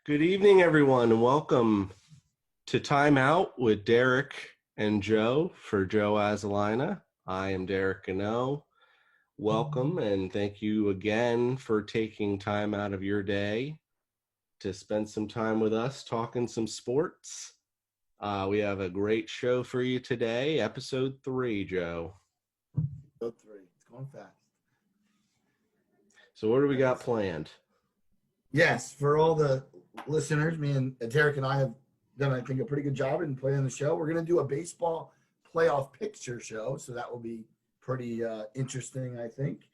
Good evening, everyone, and welcome to Timeout with Derek and Joe. For Joe Azalina, I am Derek Gano. Welcome, and thank you again for taking time out of your day to spend some time with us talking some sports. We have a great show for you today, episode 3, Joe. Episode 3. It's going fast. So what do we got planned? Yes, for all the listeners, me and Derek and I have done, I think, a pretty good job in planning the show. We're going to do a baseball playoff picture show, so that will be pretty interesting, I think.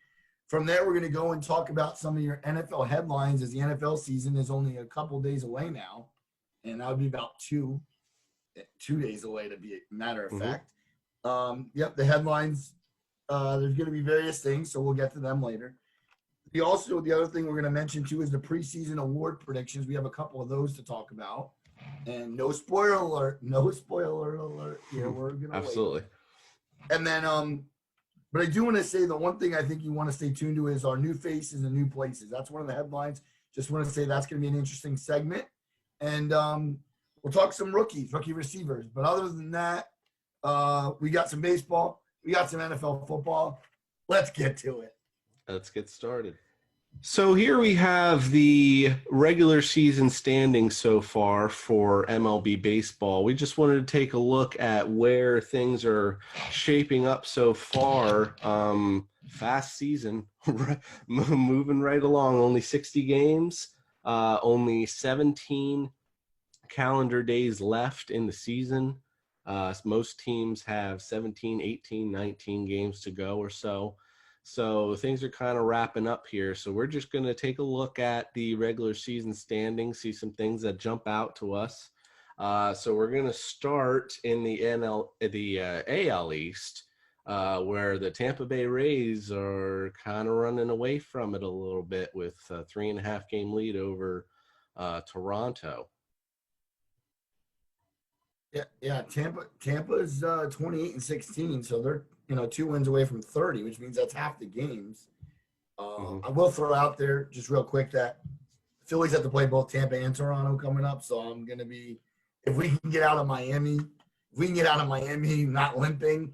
From there, we're going to go and talk about some of your NFL headlines, as the NFL season is only a couple days away now, and that would be about two days away, to be a matter of fact. The headlines, there's going to be various things, so we'll get to them later. The other thing we're going to mention too is the preseason award predictions. We have a couple of those to talk about, and no spoiler alert. Yeah, we're going to Absolutely. Wait. And then, but I do want to say the one thing I think you want to stay tuned to is our new faces and new places. That's one of the headlines. Just want to say that's going to be an interesting segment, and we'll talk some rookie receivers. But other than that, we got some baseball, we got some NFL football. Let's get to it. Let's get started. So here we have the regular season standings so far for MLB baseball. We just wanted to take a look at where things are shaping up so far. Fast season, moving right along. Only 60 games, only 17 calendar days left in the season. Most teams have 17, 18, 19 games to go or so. So things are kind of wrapping up here. So we're just going to take a look at the regular season standings, see some things that jump out to us. So we're going to start in the AL East, where the Tampa Bay Rays are kind of running away from it a little bit with a 3.5 game lead over Toronto. Yeah. Tampa's 28-16, so they're 2 wins away from 30, which means that's half the games. I will throw out there just real quick that the Phillies have to play both Tampa and Toronto coming up, so I'm gonna be if we can get out of Miami, not limping,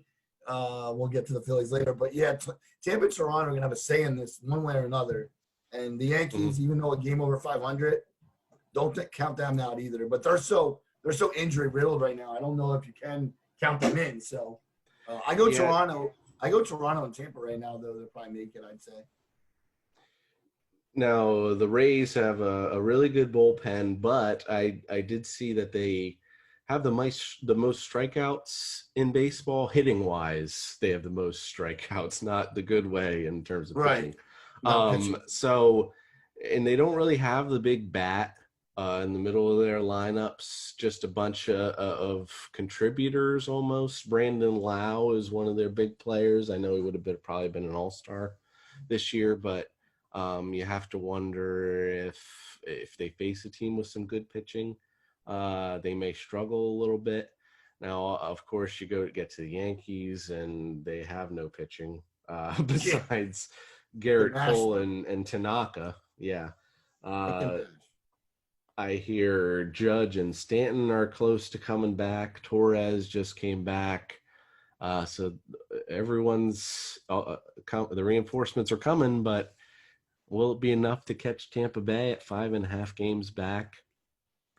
we'll get to the Phillies later. But yeah, Tampa and Toronto are gonna have a say in this one way or another. And the Yankees, even though a game over 500, don't count them out either. But they're so injury riddled right now. I don't know if you can count them in. So I go Toronto. I go Toronto and Tampa right now, though. They'll probably make it, I'd say. Now, the Rays have a really good bullpen, but I did see that they have the most strikeouts in baseball, hitting-wise. They have the most strikeouts, not the good way in terms of pitching. So, and they don't really have the big bat in the middle of their lineups, just a bunch of contributors almost. Brandon Lau is one of their big players. I know he would have probably been an all-star this year, but you have to wonder if they face a team with some good pitching, they may struggle a little bit. Now, of course, you get to the Yankees, and they have no pitching besides Garrett Cole and Tanaka. Yeah. I hear Judge and Stanton are close to coming back. Torres just came back. So everyone's the reinforcements are coming, but will it be enough to catch Tampa Bay at 5.5 games back?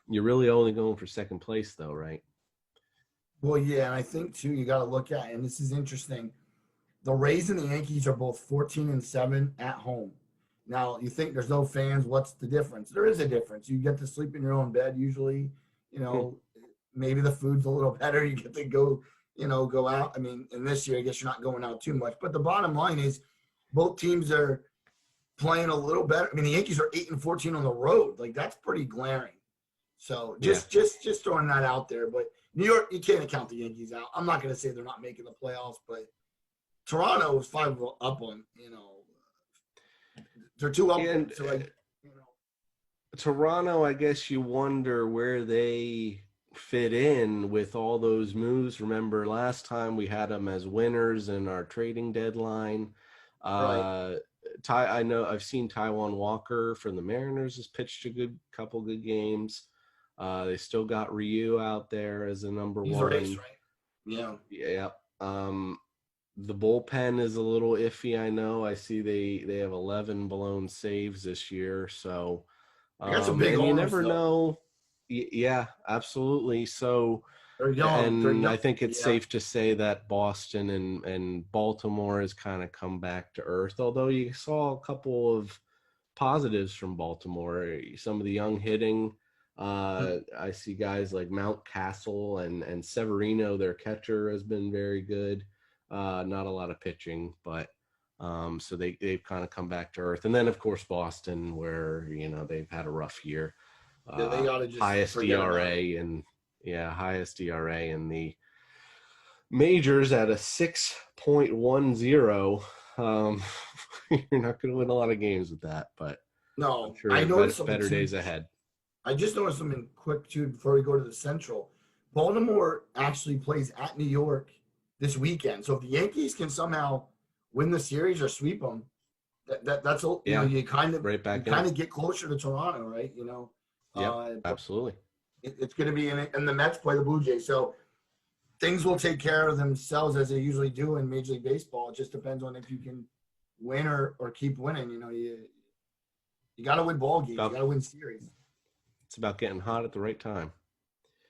You're really only going for second place, though, right? Well, yeah, and I think, too, you got to look at, and this is interesting, the Rays and the Yankees are both 14-7 at home. Now, you think there's no fans, what's the difference? There is a difference. You get to sleep in your own bed usually. Maybe the food's a little better. You get to go out. I mean, in this year, I guess you're not going out too much. But the bottom line is both teams are playing a little better. I mean, the Yankees are 8-14 on the road. Like, that's pretty glaring. So just throwing that out there. But New York, you can't count the Yankees out. I'm not going to say they're not making the playoffs, but Toronto is 5 up on, they're 2 up. And, Toronto, I guess you wonder where they fit in with all those moves. Remember, last time we had them as winners in our trading deadline. Right. I know I've seen Taiwan Walker from the Mariners has pitched a couple good games. They still got Ryu out there as a number He's our ace, one. right? Yeah. Yeah. The bullpen is a little iffy. I know. I see they have 11 blown saves this year. So, They got some big and you arms, never though. know. Yeah, absolutely. So, They're young. They're and young. I think it's Yeah. safe to say that Boston and Baltimore has kind of come back to earth. Although you saw a couple of positives from Baltimore, some of the young hitting. I see guys like Mountcastle and Severino, their catcher, has been very good. Not a lot of pitching, but so they've kind of come back to earth. And then of course Boston, where they've had a rough year. Yeah, they got to just Highest forget about it. ERA and highest ERA in the majors at a 6.10. Um, you're not going to win a lot of games with that, but I'm No, I sure noticed something better too. days ahead. I just noticed something quick too before we go to the Central. Baltimore actually plays at New York this weekend. So if the Yankees can somehow win the series or sweep them, that's Yeah, you kind of right you back in kind it. of get closer to Toronto, right? Yep, But absolutely. it's going to be and the Mets play the Blue Jays, so things will take care of themselves as they usually do in Major League Baseball. It just depends on if you can win or keep winning. You got to win ball games. You got to win series. It's about getting hot at the right time.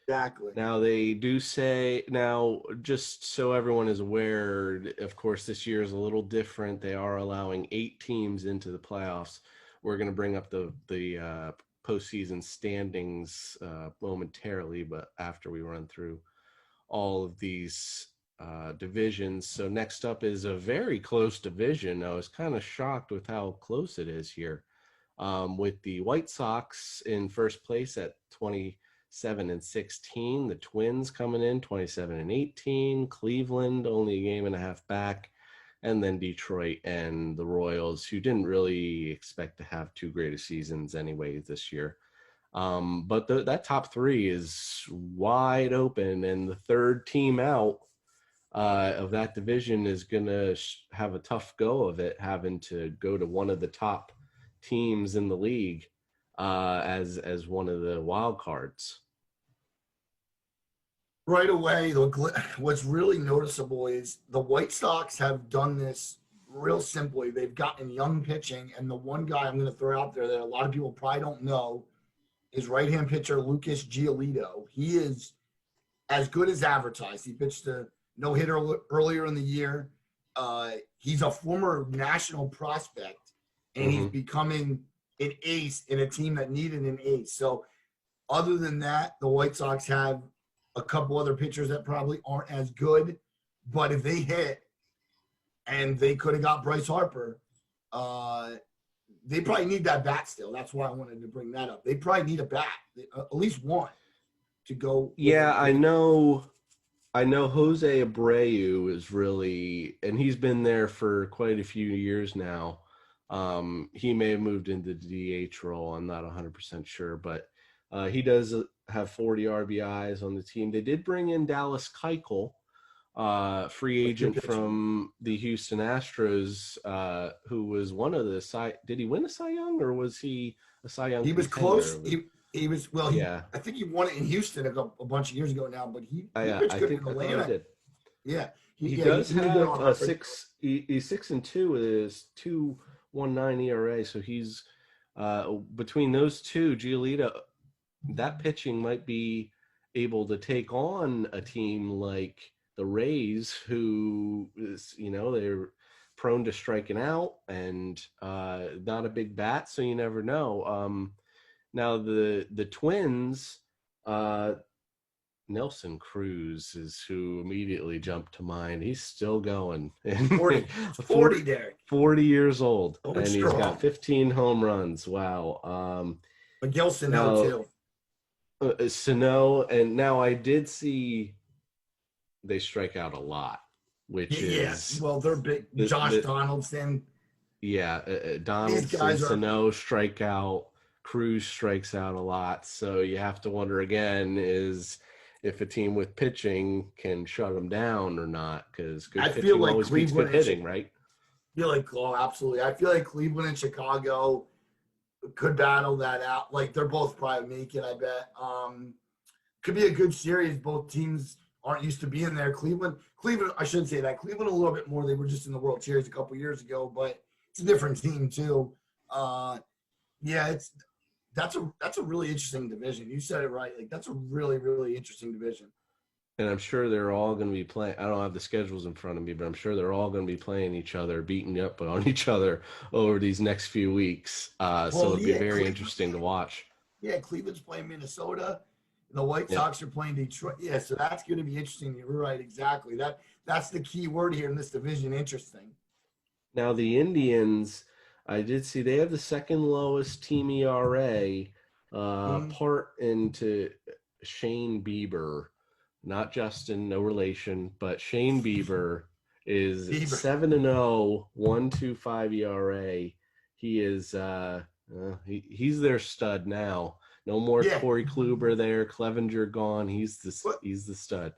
Exactly. Now they do say now, just so everyone is aware, of course, this year is a little different. They are allowing 8 teams into the playoffs. We're going to bring up the postseason standings momentarily, but after we run through all of these divisions. So next up is a very close division. I was kind of shocked with how close it is here. With the White Sox in first place at 27-16, the Twins coming in 27-18, Cleveland only a game and a half back, and then Detroit and the Royals, who didn't really expect to have too great of seasons anyway this year. But that top 3 is wide open, and the third team out of that division is going to have a tough go of it, having to go to one of the top teams in the league as one of the wild cards. Right away, what's really noticeable is the White Sox have done this real simply. They've gotten young pitching, and the one guy I'm going to throw out there that a lot of people probably don't know is right-hand pitcher Lucas Giolito. He is as good as advertised. He pitched a no-hitter earlier in the year. He's a former national prospect, and he's becoming an ace in a team that needed an ace. So other than that, the White Sox have a couple other pitchers that probably aren't as good, but if they hit, and they could have got Bryce Harper, they probably need that bat still. That's why I wanted to bring that up. They probably need a bat, at least one, to go. Yeah, I know Jose Abreu is really, and he's been there for quite a few years now. He may have moved into the DH role. I'm not 100% sure, but he does have 40 RBIs on the team. They did bring in Dallas Keuchel, free agent from the Houston Astros, who was one of the did he win a Cy Young, or was he a Cy Young He was contender? close. He was well. Yeah, I think he won it in Houston a bunch of years ago now, but he pitched I good think in Atlanta. he did. Yeah, He he does did good have on a he's 6-2 with his 2.19 ERA. So he's between those two, Giolito, that pitching might be able to take on a team like the Rays, who is, they're prone to striking out and not a big bat, so you never know. Now the Twins, Nelson Cruz is who immediately jumped to mind. He's still going. 40, Derek. 40 years old, and strong. He's got 15 home runs. Wow. Miguel Sano too. Sano, and now I did see they strike out a lot, which is well, they're big. Josh Donaldson. Yeah, Donaldson, Sano strike out. Cruz strikes out a lot. So you have to wonder again is if a team with pitching can shut them down or not, because good pitching always beats good hitting, right? Oh, absolutely. I feel like Cleveland and Chicago could battle that out. Like they're both probably make it, I bet. Could be a good series. Both teams aren't used to being there. Cleveland, I shouldn't say that. Cleveland a little bit more. They were just in the World Series a couple years ago, but it's a different team too. Yeah, that's a really interesting division. You said it right. Like that's a really, really interesting division. And I'm sure they're all going to be playing. I don't have the schedules in front of me, but I'm sure they're all going to be playing each other, beating up on each other over these next few weeks. So Well, it'll be yeah, very interesting to watch. Yeah, Cleveland's playing Minnesota. And the White Yeah. Sox are playing Detroit. Yeah, so that's going to be interesting. You're right, exactly. That's the key word here in this division. Interesting. Now the Indians, I did see they have the second lowest team ERA, Mhm. part into Shane Bieber, not Justin, no relation, but Shane Bieber is Bieber. 7-0, 1.25 ERA. He is he's their stud now. No more Yeah, Corey Kluber there, Clevenger gone. but He's the stud.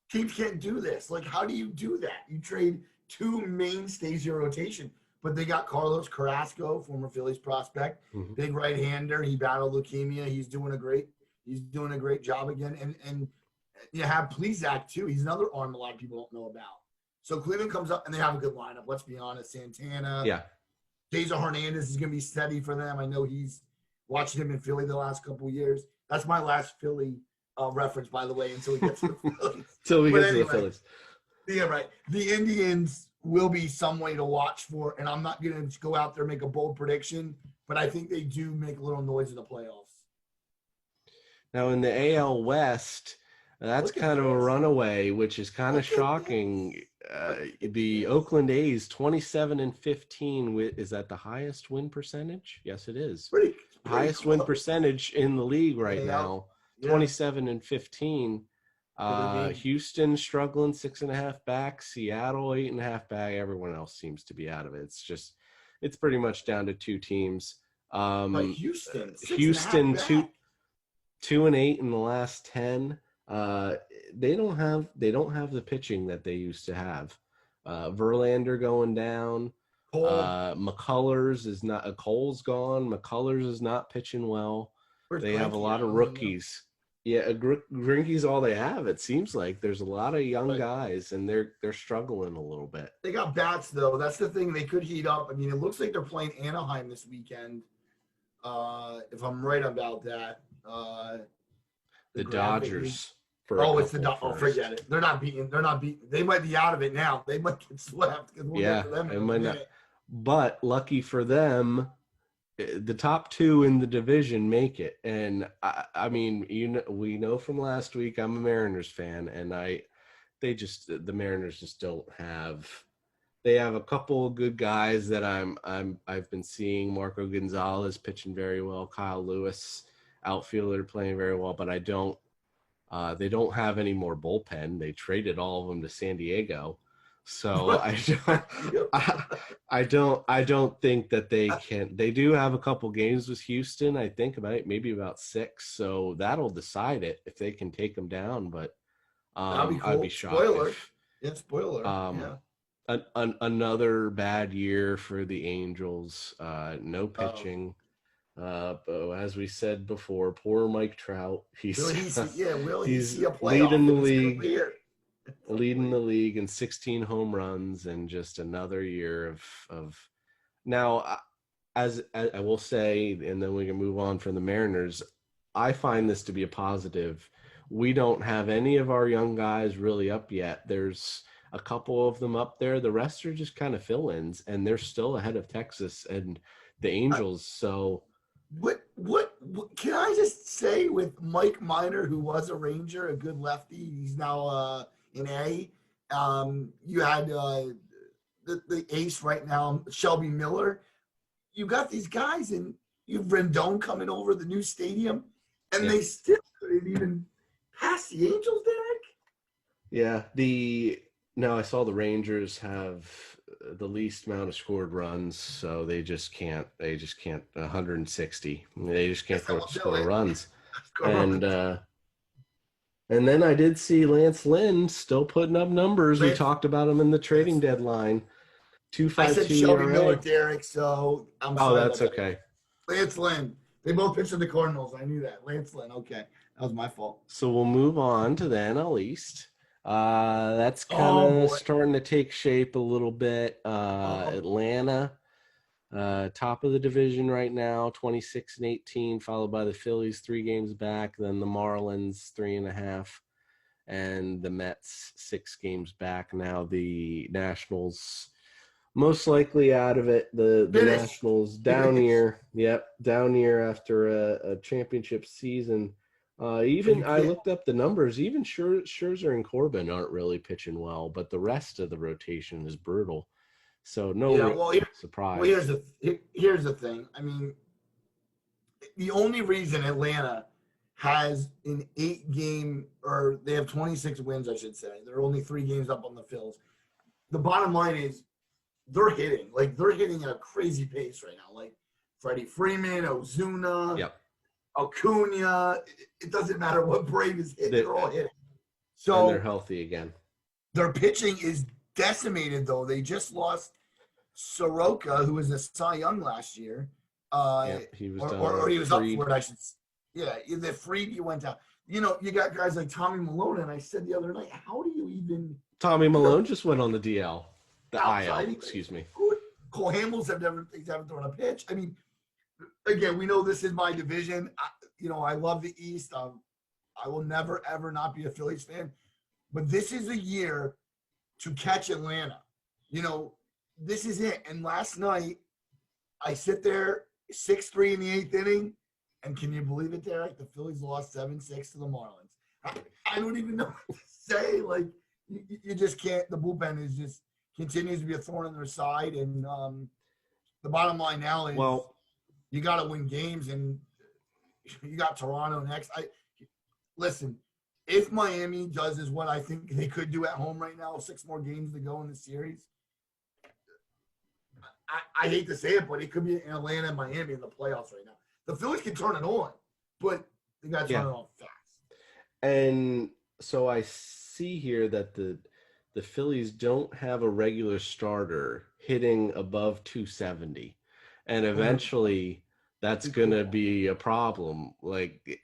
teams can't do this. Like, how do you do that? You trade two mainstays of your rotation, but they got Carlos Carrasco, former Phillies prospect, Mhm. big right-hander. He battled leukemia. He's doing a great job again. And you have Plesac too. He's another arm a lot of people don't know about. So Cleveland comes up and they have a good lineup. Let's be honest. Santana, Yeah. Cesar Hernandez is going to be steady for them. I know he's watching him in Philly the last couple of years. That's my last Philly reference, by the way, until he gets to the Phillies. Till we But get to the anyway, Phillies. yeah, right. The Indians will be some way to watch for, and I'm not going to go out there and make a bold prediction, but I think they do make a little noise in the playoffs. Now in the AL West, that's Look at kind of a this. runaway, which is kind of Look at shocking. The this. Oakland A's 27-15 is that the highest win percentage? Yes, it is. Pretty Highest win close. percentage in the league right Yeah, now, yeah. 27-15. For the game. Houston struggling 6.5 back, Seattle 8.5 back. Everyone else seems to be out of it. It's pretty much down to two teams. But Houston, Houston 6.5 back. 2-8 in the last 10. They don't have the pitching that they used to have. Verlander going down. Cole, McCullers is not. Cole's gone. McCullers is not pitching well. where's They have a Greinke lot at? of rookies. Yeah, Grinky's all they have. It seems like there's a lot of young But guys, and they're struggling a little bit. they got bats though. That's the thing. They could heat up. I mean, it looks like they're playing Anaheim this weekend. If I'm right about that. The graphic Dodgers. For Oh, it's the couple Oh, first. forget it. They're not beating. They're not beating. They might be out of it now. They might get swept because we'll Yeah, get to them in it a might not. minute. But lucky for them, the top two in the division make it. And I mean, we know from last week, I'm a Mariners fan, and the Mariners just don't have. They have a couple of good guys that I've been seeing. Marco Gonzalez pitching very well, Kyle Lewis, outfielder, playing very well, but they don't have any more bullpen. They traded all of them to San Diego. So I don't think that they can. They do have a couple games with Houston. I think maybe about 6. So that'll decide it if they can take them down. But That'd be cool. I'd be shocked. Spoiler. Yeah, spoiler. Yeah. Another bad year for the Angels. No pitching. But as we said before, poor Mike Trout. Will he he's see a playoff leading the in his league. career? Leading the league in 16 home runs and just another year of now, as I will say, and then we can move on from the Mariners. I find this to be a positive. We don't have any of our young guys really up yet. There's a couple of them up there. The rest are just kind of fill-ins, and they're still ahead of Texas and the Angels. So what can I just say with Mike Minor, who was a Ranger, a good lefty, he's now in A. You had the ace right now, Shelby Miller. You got these guys, and you've Rendon coming over the new stadium, and they still couldn't even pass the Angels, Derek. Yeah, now I saw the Rangers have the least amount of scored runs, so they just can't 160. They just can't score runs. And then I did see Lance Lynn still putting up numbers. We talked about him in the trading deadline. I said 2.52 Shelby Miller, ERA. Derek, so I'm Oh, sorry that's about that. okay. Lance Lynn. They both pitched for the Cardinals. I knew that. Lance Lynn. Okay. That was my fault. So we'll move on to the NL East. That's kind Oh, of boy. starting to take shape a little bit. Oh, Atlanta, top of the division right now, 26-18, followed by the Phillies 3 games back, then the Marlins 3.5, and the Mets 6 games back. Now the Nationals most likely out of it. The finished. Nationals down Finished. year. Yep, down year after a championship season. But Even you I can't. looked up the numbers. Even Scherzer and Corbin aren't really pitching well, but the rest of the rotation is brutal. So no Yeah. real Well, surprise. here's the thing. I mean, the only reason Atlanta has an 8 game, or they have 26 wins, I should say. They're only 3 games up on the Phils. The bottom line is they're hitting. Like, they're hitting at a crazy pace right now. Like, Freddie Freeman, Ozuna, Yep, Acuna. It doesn't matter what Brave is hitting. they, They're all hitting. and they're So healthy again. their pitching is decimated, though. They just lost Soroka, who was a Cy Young last year, Yep, he was or done. he was up Freed. for it. I should. Yeah, the Freed you went down. You know, you got guys like Tommy Malone, and I said the other night, how do you even Tommy Malone just went on the DL, the IL. outside? Excuse me. Cole Hamels haven't thrown a pitch. I mean, again, we know this is my division. I love the East. I will never ever not be a Phillies fan, but this is a year to catch Atlanta. You know, this is it. And last night, I sit there 6-3 in the 8th inning, and can you believe it, Derek? The Phillies lost 7-6 to the Marlins. I don't even know what to say. Like, you just can't. The bullpen is just continues to be a thorn in their side, and the bottom line now is Well, you got to win games, and you got Toronto next. Listen. If Miami does is what I think they could do at home right now, 6 more games to go in the series. I hate to say it, but it could be in Atlanta and Miami in the playoffs right now. The Phillies can turn it on, but they got to turn yeah. it on fast. And so I see here that the Phillies don't have a regular starter hitting above 270. And eventually that's Good going to call. be a problem. Like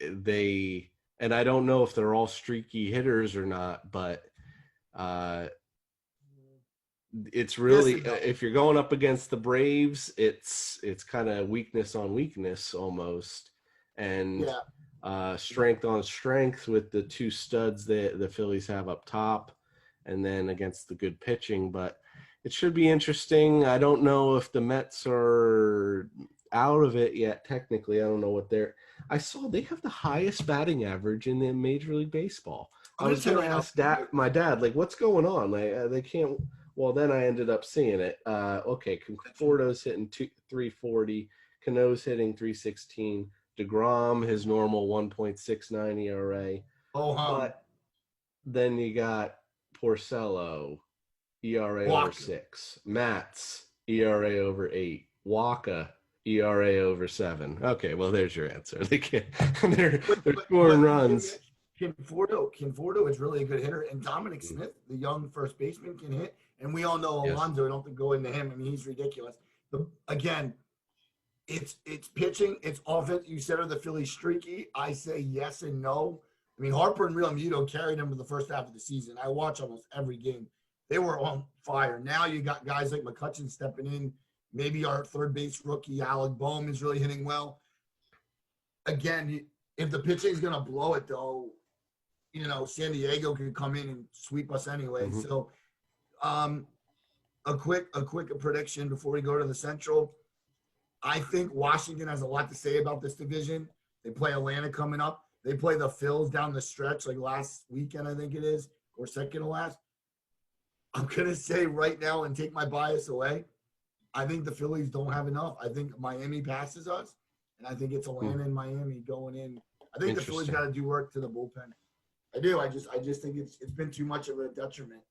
and I don't know if they're all streaky hitters or not, but uh it's Yes really and no. if you're going up against the Braves, it's kind of weakness on weakness almost, and Yeah. strength on strength with the 2 studs that the Phillies have up top, and then against the good pitching. But it should be interesting. I don't know if the Mets are out of it yet. Technically, I don't know what they're. I saw they have the highest batting average in the Major League Baseball. I'm I going to was tell you gonna right now. ask my dad, like, what's going on? Like, they can't. Well, then I ended up seeing it. Okay, Conforto's hitting 340, Cano's hitting 316, DeGrom his normal 1.69 ERA, Oh, but then you got Porcello ERA over Walker. 6, Matz ERA over 8, Waka ERA over 7. Okay, well there's your answer. They can't. They're But, they're but, scoring but runs. Conforto is really a good hitter, and Dominic Smith, the young first baseman, can hit. And we all know Yes. Alonso. I don't have to go into him. I mean, he's ridiculous. But again, it's pitching, it's offense. You said, are the Phillies streaky? I say yes and no. I mean, Harper and Real Muto carried them for the first half of the season. I watch almost every game. They were on fire. Now you got guys like McCutchen stepping in. Maybe our third base rookie, Alec Boehm, is really hitting well. Again, if the pitching is going to blow it, though, San Diego could come in and sweep us anyway. Mm-hmm. So, a quick prediction before we go to the Central. I think Washington has a lot to say about this division. They play Atlanta coming up. They play the Phils down the stretch like last weekend, I think it is, or second to last. I'm going to say right now and take my bias away. I think the Phillies don't have enough. I think Miami passes us, and I think it's Atlanta and Miami going in. I think the Phillies got to do work to the bullpen. I do. I just think it's been too much of a detriment.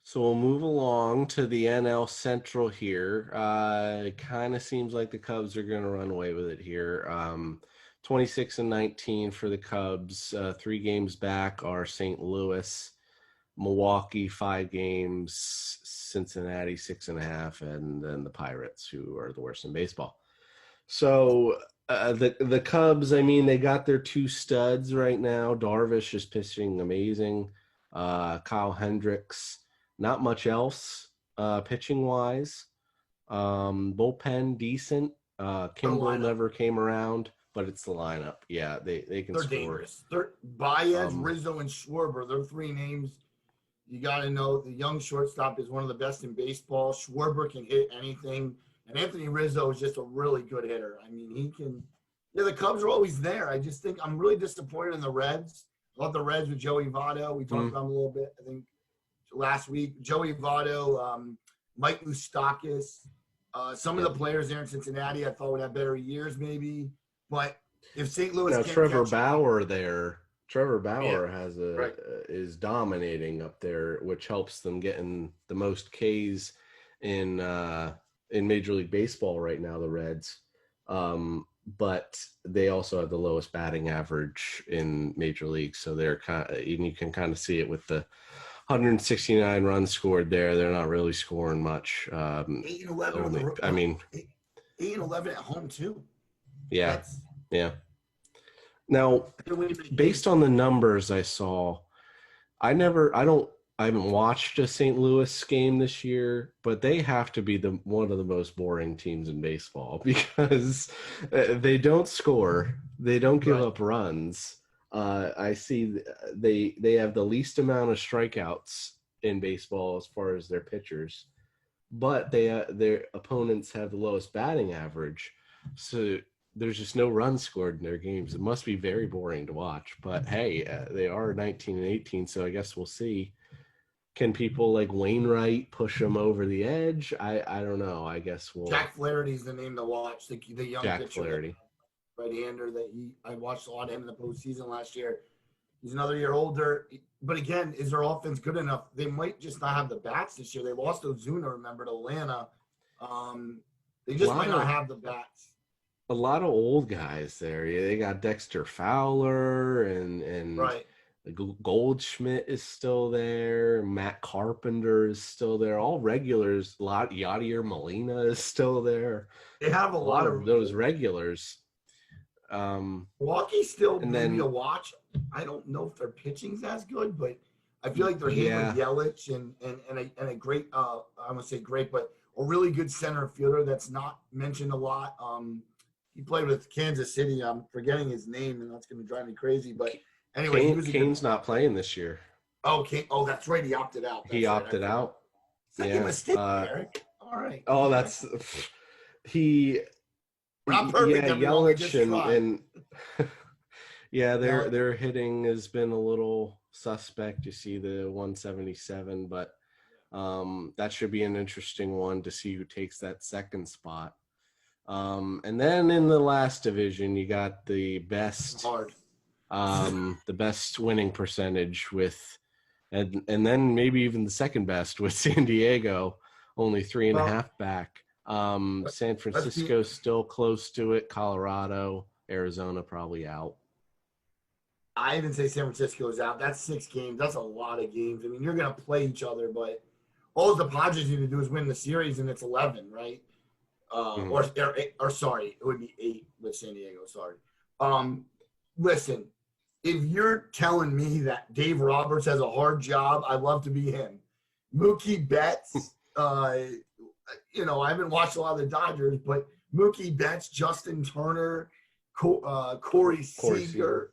So we'll move along to the NL Central here. It kind of seems like the Cubs are going to run away with it here. 26-19 for the Cubs. 3 games back are St. Louis. Milwaukee 5 games, Cincinnati 6.5, and then the Pirates, who are the worst in baseball. So the Cubs, I mean, they got their 2 studs right now. Darvish is pitching amazing. Kyle Hendricks, not much else pitching wise. Bullpen decent. The Kimbrel lineup. never came around, but it's the lineup. Yeah, they can They're score. dangerous. They're Baez, Um, Rizzo, and Schwarber. They're 3 names you got to know. The young shortstop is one of the best in baseball. Schwarber can hit anything, and Anthony Rizzo is just a really good hitter. I mean, he can. Yeah, the Cubs are always there. I just think I'm really disappointed in the Reds. I love the Reds with Joey Votto. We talked about him a little bit, I think, last week. Joey Votto, Mike Moustakas, some of the players there in Cincinnati I thought would have better years maybe. But if St. Louis now can't Trevor catch Bauer there. Trevor Bauer has right. is dominating up there, which helps them getting the most Ks in Major League Baseball right now. The Reds, but they also have the lowest batting average in Major League, so they're you can kind of see it with the 169 runs scored there. They're not really scoring much. 8-11 I mean, 8-11 at home too. Yeah, yeah. Now, based on the numbers I saw, I haven't watched a St. Louis game this year, but they have to be one of the most boring teams in baseball because they don't score, they don't give up runs. I see they have the least amount of strikeouts in baseball as far as their pitchers, but their opponents have the lowest batting average. So there's just no runs scored in their games. It must be very boring to watch. But hey, they are 19 and 18, so I guess we'll see. Can people like Wainwright push them over the edge? I don't know. I guess we'll. Jack Flaherty's the name to watch. The young Jack pitcher, Flaherty, right-hander I watched a lot of him in the postseason last year. He's another year older, but again, is their offense good enough? They might just not have the bats this year. They lost Ozuna, remember, to Atlanta. They just might not have the bats. A lot of old guys there. Yeah, they got Dexter Fowler and right. Goldschmidt is still there. Matt Carpenter is still there. All regulars. Yadier Molina is still there. They have a lot of those regulars. Milwaukee's still maybe a watch. I don't know if their pitching's as good, but I feel like they're hitting with Yelich and a great I won't say great, but a really good center fielder that's not mentioned a lot. He played with Kansas City. I'm forgetting his name, and that's going to drive me crazy. But anyway, Kane's not playing this year. Oh, Oh, that's right. He opted out. He opted out. Second mistake, Eric. All right. Oh, that's he. We're not perfect. Yelich and yeah, their hitting has been a little suspect. You see the 177, but that should be an interesting one to see who takes that second spot. And then in the last division, you got the best, the best winning percentage with, and then maybe even the second best with San Diego, only 3.5 back. San Francisco's still close to it. Colorado, Arizona probably out. I didn't say San Francisco's out. That's 6 games. That's a lot of games. I mean, you're going to play each other, but all the Padres need to do is win the series, and it's 11, right? Or sorry, it would be 8 with San Diego. Sorry. Listen, if you're telling me that Dave Roberts has a hard job, I'd love to be him. Mookie Betts, I haven't watched a lot of the Dodgers, but Mookie Betts, Justin Turner, Corey Seager.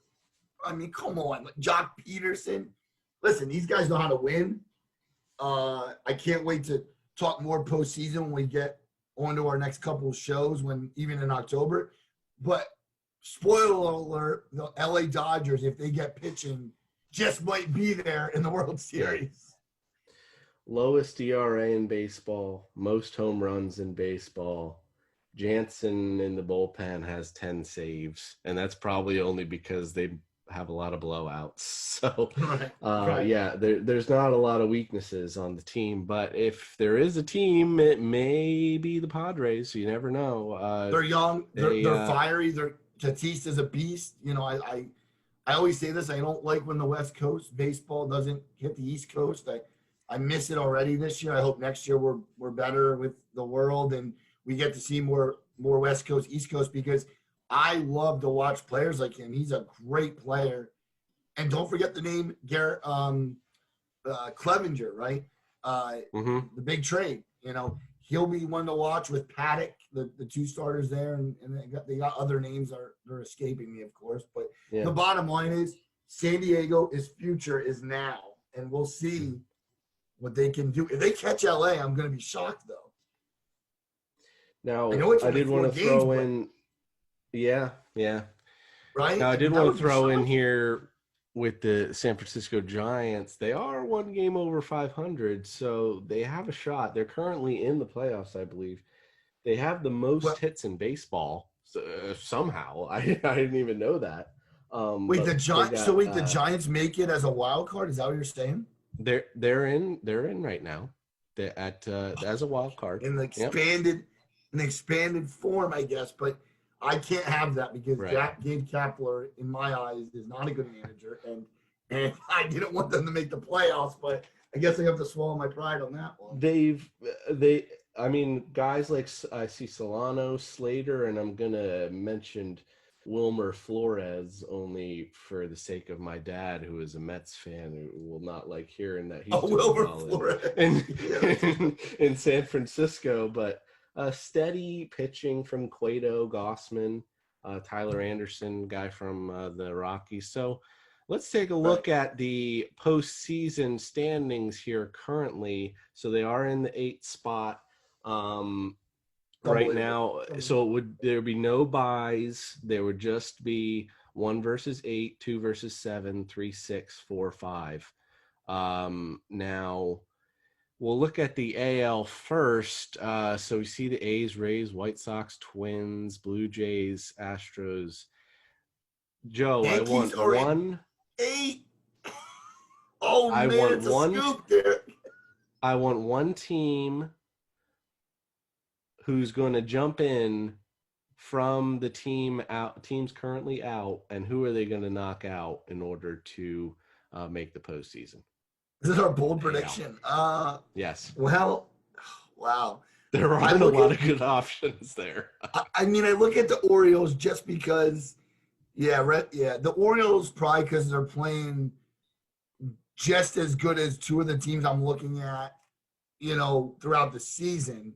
I mean, come on. Jock Peterson. Listen, these guys know how to win. I can't wait to talk more postseason when we get onto our next couple of shows, even in October. But spoiler alert, the LA Dodgers, if they get pitching, just might be there in the World Series. Lowest ERA in baseball, most home runs in baseball. Jansen in the bullpen has 10 saves, and that's probably only because they have a lot of blowouts. So, yeah, there's not a lot of weaknesses on the team, but if there is a team, it may be the Padres. You never know. They're young. They're fiery. Tatis is a beast. I always say this. I don't like when the West Coast baseball doesn't hit the East Coast. I miss it already this year. I hope next year we're better with the world and we get to see more West Coast, East Coast because I love to watch players like him. He's a great player. And don't forget the name Garrett Clevenger, right? Mm-hmm. The big trade. He'll be one to watch with Paddock, the two starters there, and they got other names that they're escaping me, of course. But Yeah. the bottom line is San Diego's future is now, and we'll see what they can do. If they catch LA, I'm going to be shocked though. Now I know it's I only did 4 want to games, throw but in, yeah, yeah. right? Now I I did mean, that want would to be throw in shocking. here with the San Francisco Giants. They are one game over 500, so they have a shot. They're currently in the playoffs, I believe. They have the most Well, hits in baseball somehow. I didn't even know that. wait, But they got the Giants make it as a wild card? Is that what you're saying? they're in right now. They're at as a wild card. In the Yep. expanded form, I guess. But I can't have that because Right. Gabe Kapler, in my eyes, is not a good manager, and I didn't want them to make the playoffs. But I guess I have to swallow my pride on that one. They I mean guys like I see Solano, Slater, and I'm gonna mention Wilmer Flores only for the sake of my dad, who is a Mets fan, who will not like hearing that he's Oh, doing Wilbur well Flores. in San Francisco. But steady pitching from Cueto, Gossman, Tyler Anderson, guy from the Rockies. So let's take a Right. look at the postseason standings here currently. So they are in the 8th spot. Right Double A. now, so there be no buys. There would just be 1 versus 8, 2 versus 7, 3, 6, 4, 5. Now we'll look at the AL first. So we see the A's, Rays, White Sox, Twins, Blue Jays, Astros. Joe, I Yankees want are in one. 8. Oh I man, want it's a one. scoop there. I want one team who's going to jump in from the teams currently out, and who are they going to knock out in order to make the postseason? This is our bold AL. prediction. Yes. Well, wow. There aren't a lot of good options there. I mean, I look at the Orioles just because, the Orioles probably because they're playing just as good as two of the teams I'm looking at, throughout the season.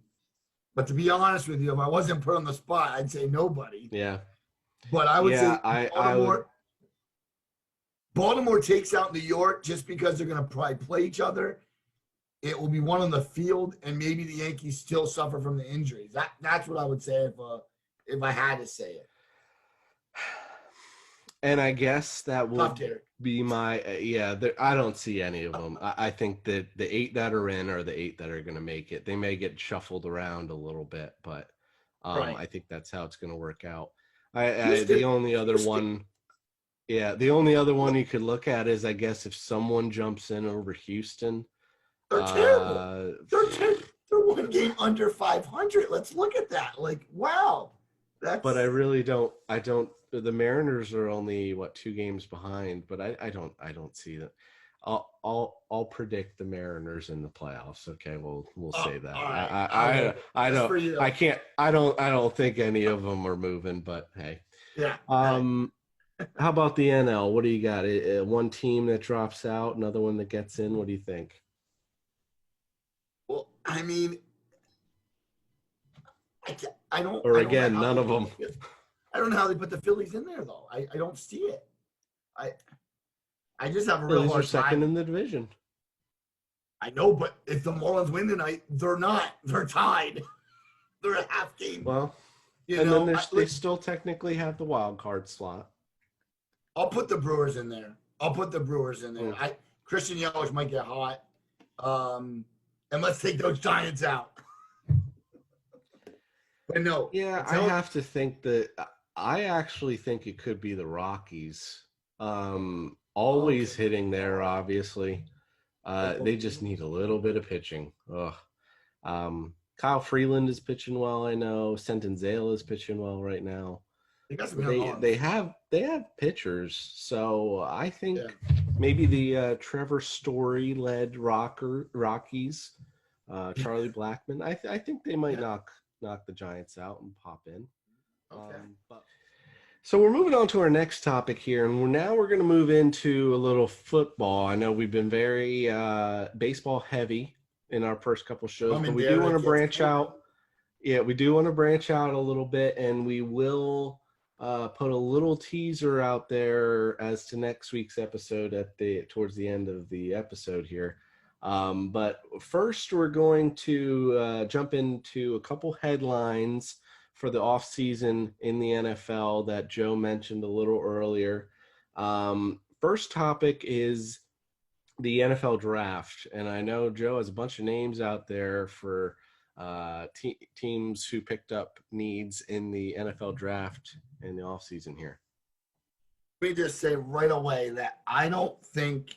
But to be honest with you, if I wasn't put on the spot, I'd say nobody. Yeah. But I would say I would. Baltimore takes out New York just because they're going to probably play each other. It will be one on the field, and maybe the Yankees still suffer from the injuries. That's what I would say if I had to say it. And I guess that will Tough, Derek. be my I don't see any of them. I think that the 8 that are in are the 8 that are going to make it. They may get shuffled around a little bit, but Right. I think that's how it's going to work out. The only other one you could look at is, I guess, if someone jumps in over Houston. They're terrible. They're 1 game under 500. Let's look at that. Like, wow. But I really don't. The Mariners are only 2 games behind, but I don't see that. I'll predict the Mariners in the playoffs. Okay, we'll say that. Right. I don't. I can't. I don't think any of them are moving. But hey. Yeah. How about the NL? What do you got? One team that drops out, another one that gets in. What do you think? Well, I mean, I don't. Or I don't again, know none of them. I don't know how they put the Phillies in there though. I don't see it. I just have a real Phillies hard are second time. in the division. I know, but if the Marlins win tonight, they're not. They're tied. They're a half game. Well, then they still technically have the wild card slot. I'll put the Brewers in there. Christian Yelich might get hot. And let's take those Giants out. But no. Yeah, I have to think that I actually think it could be the Rockies. Always hitting there, obviously. They just need a little bit of pitching. Kyle Freeland is pitching well, I know. Sentenzale is pitching well right now. They got some young They arms. they have pitchers, so I Yeah. think maybe the Trevor Story led Rockies, Charlie Blackmon. I think they might Yeah. knock the Giants out and pop in. Okay. But so we're moving on to our next topic here, and we're going to move into a little football. I know we've been very baseball heavy in our first couple shows, Mom but and we do want to Derek, yeah, branch totally. out. Yeah, we do want to branch out a little bit, and we will put a little teaser out there as to next week's episode towards the end of the episode here. But first, we're going to jump into a couple headlines for the offseason in the NFL that Joe mentioned a little earlier. First topic is the NFL draft, and I know Joe has a bunch of names out there for teams who picked up needs in the NFL draft in the offseason here. Let me just say right away that I don't think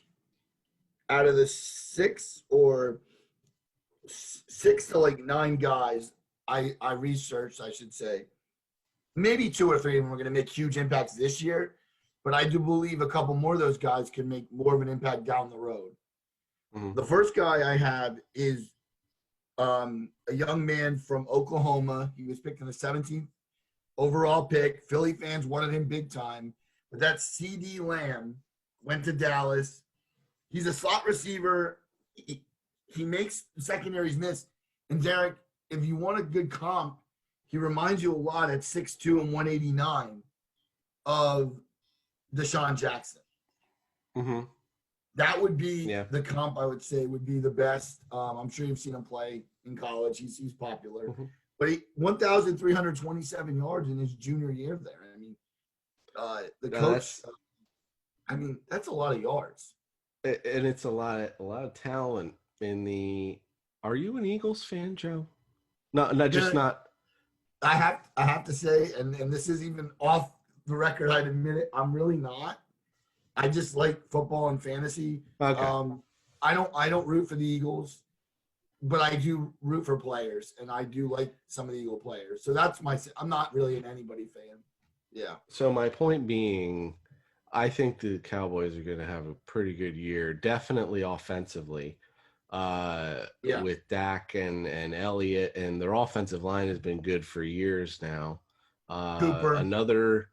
out of the six to like nine guys I researched, I should say, maybe two or three of them are going to make huge impacts this year, but I do believe a couple more of those guys can make more of an impact down the road. Mm-hmm. The first guy I have is a young man from Oklahoma. He was picked in the 17th overall pick. Philly fans wanted him big time, but that's CD Lamb. Went to Dallas. He's a slot receiver. He makes secondaries miss. And Derek, if you want a good comp, he reminds you a lot at 6'2" and 189 of Deshaun Jackson. Mm-hmm. That would be the comp I would say would be the best. I'm sure you've seen him play in college. He's popular. Mm-hmm. But 1,327 yards in his junior year there. I mean, the coach, that's a lot of yards. And it's a lot of talent in the. Are you an Eagles fan, Joe? Not. I have to say, and this is even off the record. I'd admit it. I'm really not. I just like football and fantasy. Okay. I don't root for the Eagles, but I do root for players, and I do like some of the Eagle players. So that's I'm not really an anybody fan. Yeah. So my point being, I think the Cowboys are going to have a pretty good year, definitely offensively, with Dak and Elliott, and their offensive line has been good for years now. Cooper.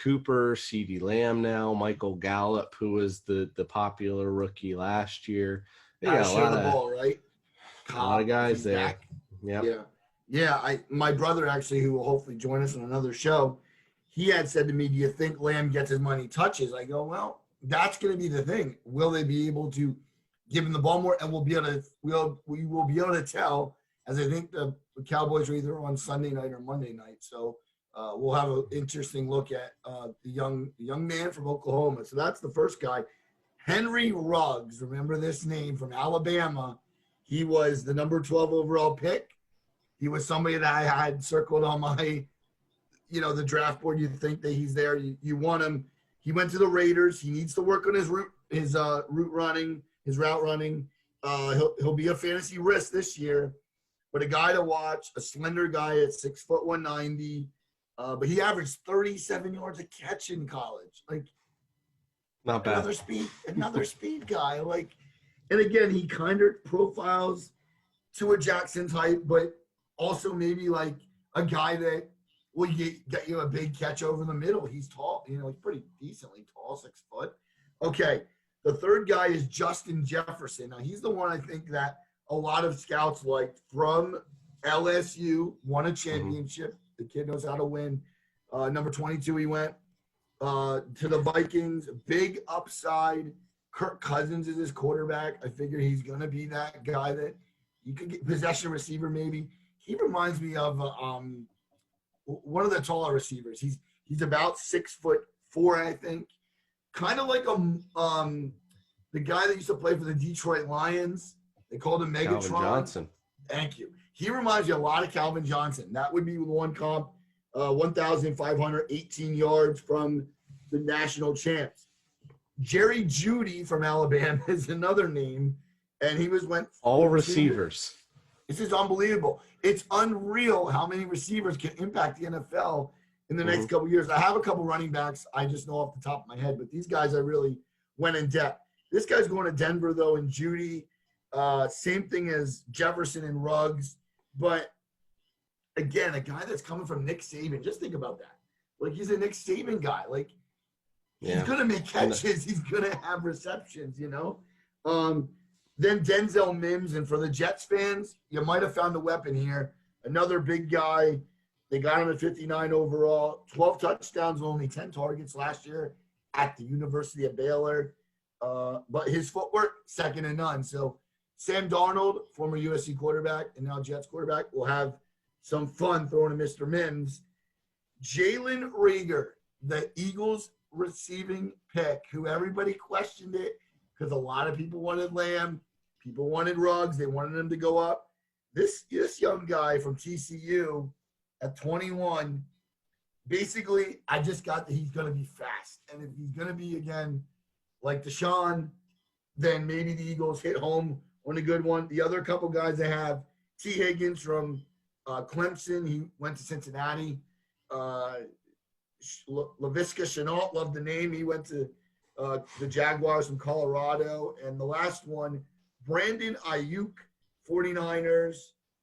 Cooper, CD Lamb now, Michael Gallup, who was the popular rookie last year. They got a lot of ball, right? A lot of guys there. Yep. Yeah. My brother actually, who will hopefully join us on another show, he had said to me, "Do you think Lamb gets as many touches?" I go, "Well, that's going to be the thing. Will they be able to give him the ball more?" And we will be able to tell, as I think the Cowboys are either on Sunday night or Monday night. So we'll have an interesting look at the young man from Oklahoma. So that's the first guy. Henry Ruggs, remember this name, from Alabama. He was the number 12 overall pick. He was somebody that I had circled on my, the draft board. You think that he's there. You want him. He went to the Raiders. He needs to work on his route running. He'll be a fantasy risk this year, but a guy to watch, a slender guy at 6'1", 190. But he averaged 37 yards a catch in college. Like, not bad. Another speed guy. Like, and again, he kind of profiles to a Jackson type, but also maybe like a guy that will get you a big catch over the middle. He's tall, he's pretty decently tall, 6 foot. Okay. The third guy is Justin Jefferson. Now, he's the one I think that a lot of scouts liked, from LSU, won a championship. Mm-hmm. The kid knows how to win. Number 22, he went to the Vikings. Big upside. Kirk Cousins is his quarterback. I figure he's going to be that guy that you could get possession receiver maybe. He reminds me of one of the taller receivers. He's about 6'4", I think. Kind of like the guy that used to play for the Detroit Lions. They called him Megatron. Calvin Johnson. Thank you. He reminds you a lot of Calvin Johnson. That would be the one comp. 1,518 yards from the national champs. Jerry Jeudy from Alabama is another name, and he went all receivers. This is unbelievable. It's unreal how many receivers can impact the NFL. in the next Mm-hmm. couple of years. I have a couple running backs I just know off the top of my head, but these guys I really went in depth. This guy's going to Denver, though, and Judy. Same thing as Jefferson and Ruggs. But, again, a guy that's coming from Nick Saban. Just think about that. Like, he's a Nick Saban guy. Like, he's going to make catches. He's going to have receptions, you know. Then Denzel Mims. And for the Jets fans, you might have found a weapon here. Another big guy. They got him at 59 overall. 12 touchdowns, only 10 targets last year at the University of Baylor. But his footwork, second to none. So Sam Darnold, former USC quarterback and now Jets quarterback, will have some fun throwing to Mr. Mims. Jalen Reagor, the Eagles receiving pick, who everybody questioned it because a lot of people wanted Lamb. People wanted Ruggs. They wanted him to go up. This young guy from TCU at 21, basically, I just got that he's going to be fast. And if he's going to be, again, like Deshaun, then maybe the Eagles hit home on a good one. The other couple guys they have, T. Higgins from Clemson. He went to Cincinnati. Laviska Shenault, love the name. He went to the Jaguars from Colorado. And the last one, Brandon Ayuk, 49ers.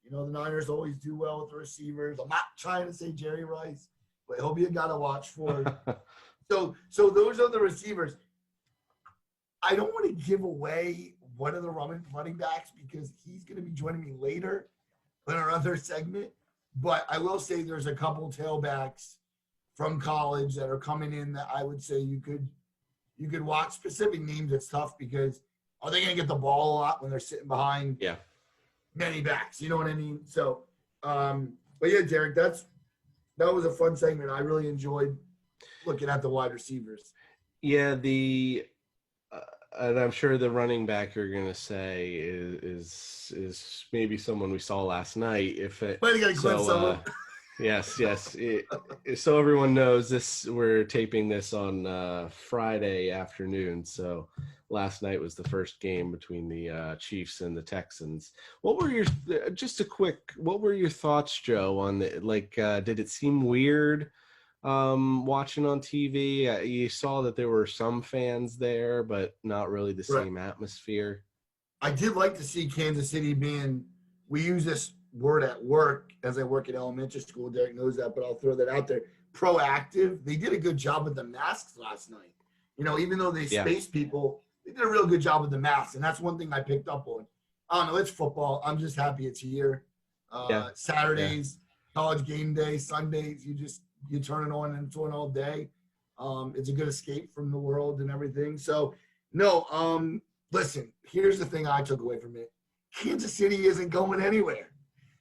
You know, the Niners always do well with the receivers. I'm not trying to say Jerry Rice, but he'll be a guy to watch for. So those are the receivers. I don't want to give away one of the running backs because he's going to be joining me later in our other segment. But I will say there's a couple tailbacks from college that are coming in that I would say you could watch. Specific names, it's tough because are they going to get the ball a lot when they're sitting behind many backs? You know what I mean? So, but yeah, Derek, that was a fun segment. I really enjoyed looking at the wide receivers. Yeah, and I'm sure the running back you're going to say is maybe someone we saw last night. Yes. So everyone knows we're taping this on Friday afternoon. So last night was the first game between the Chiefs and the Texans. What were your thoughts, Joe, on did it seem weird watching on TV? You saw that there were some fans there, but not really the same atmosphere. I did like to see Kansas City we use this word at work as I work at elementary school. Derek knows that, but I'll throw that out there. Proactive. They did a good job with the masks last night. You know, even though they spaced people, they did a real good job with the masks. And that's one thing I picked up on. I don't know. It's football. I'm just happy it's here. Saturdays, college game day, Sundays, you turn it on and it's on all day. It's a good escape from the world and everything. So, no, listen, here's the thing I took away from it. Kansas City isn't going anywhere.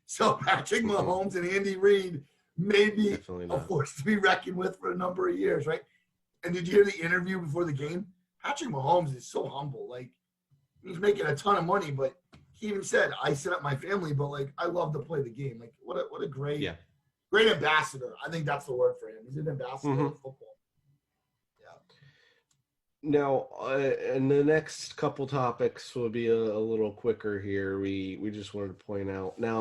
So Patrick Mahomes and Andy Reid may be a force to be reckoned with for a number of years, right? And did you hear the interview before the game? Patrick Mahomes is so humble. Like, he's making a ton of money, but he even said, I set up my family, but, like, I love to play the game. Like, what a great ambassador. I think that's the word for him. He's an ambassador of football. Now, and the next couple topics will be a little quicker here. We just wanted to point out. Now,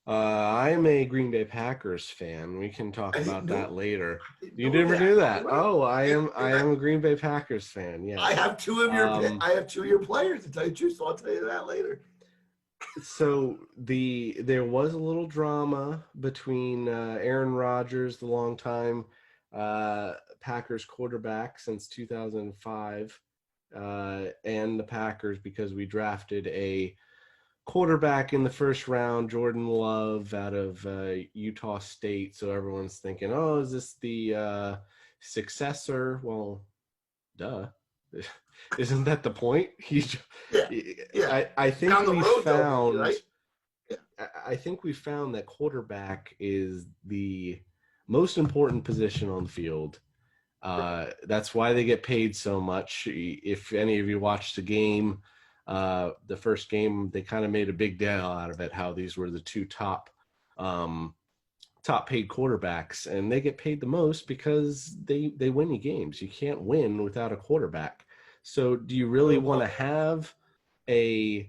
I'm a Green Bay Packers fan. We can talk about that later. You never knew that? Right. Oh, I am a Green Bay Packers fan. Yeah, I have two of your players, to tell you the truth. So I'll tell you that later. So there was a little drama between Aaron Rodgers, the longtime Packers quarterback since 2005, and the Packers, because we drafted a quarterback in the first round, Jordan Love, out of Utah State. So everyone's thinking, oh, is this the successor? Well, duh. Isn't that the point? I think we found. Right? I think we found that quarterback is the most important position on the field. That's why they get paid so much. If any of you watched the game, the first game, they kind of made a big deal out of it, how these were the two top paid quarterbacks, and they get paid the most because they win you games. You can't win without a quarterback. So do you really want to have a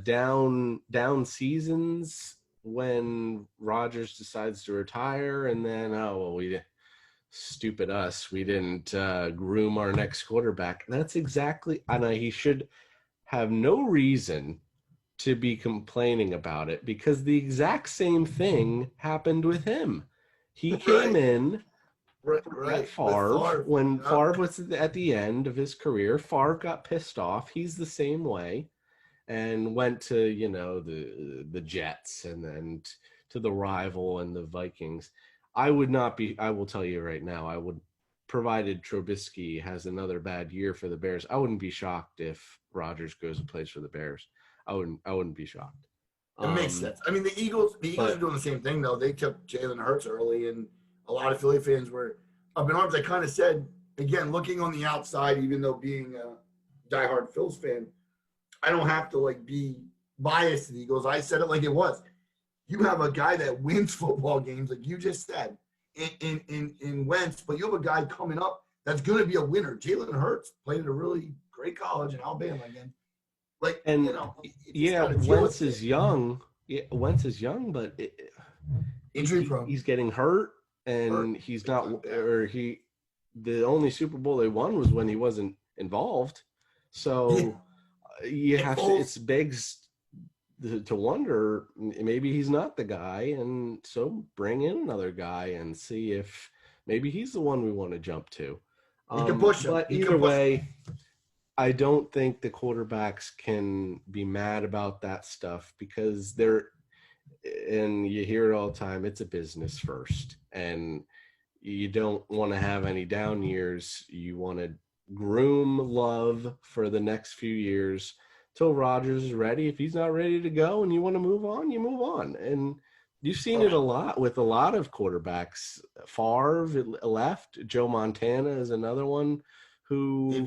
down seasons when Rodgers decides to retire, and then stupid us, we didn't groom our next quarterback. That's exactly, and he should have no reason to be complaining about it because the exact same thing happened with him. He came Right, in Brett right. With Favre Favre. when Yeah. Favre was at the end of his career. Favre got pissed off. He's the same way, and went to the Jets and then to the rival and the Vikings. I would not be. I will tell you right now. I would, provided Trubisky has another bad year for the Bears. I wouldn't be shocked if Rodgers goes and plays for the Bears. I wouldn't be shocked. It makes sense. I mean, the Eagles are doing the same thing though. They took Jalen Hurts early, and a lot of Philly fans were up in arms. I kind of said, again, looking on the outside, even though being a diehard Phils fan, I don't have to like be biased to the Eagles. I said it like it was. You have a guy that wins football games, like you just said, in Wentz, but you have a guy coming up that's going to be a winner. Jalen Hurts played at a really great college in Alabama again. Like, And Wentz is it. young. Yeah, Wentz is young, but Injury prone. he's getting hurt, and he's not. Or the only Super Bowl they won was when he wasn't involved. So you have to. It begs to wonder, maybe he's not the guy, and so bring in another guy and see if maybe he's the one we want to jump to. You can push him. But either way, I don't think the quarterbacks can be mad about that stuff because and you hear it all the time, it's a business first. And you don't want to have any down years. You want to groom Love for the next few years till Rodgers is ready. If he's not ready to go and you want to move on, you move on. And you've seen it a lot with a lot of quarterbacks. Favre left. Joe Montana is another one who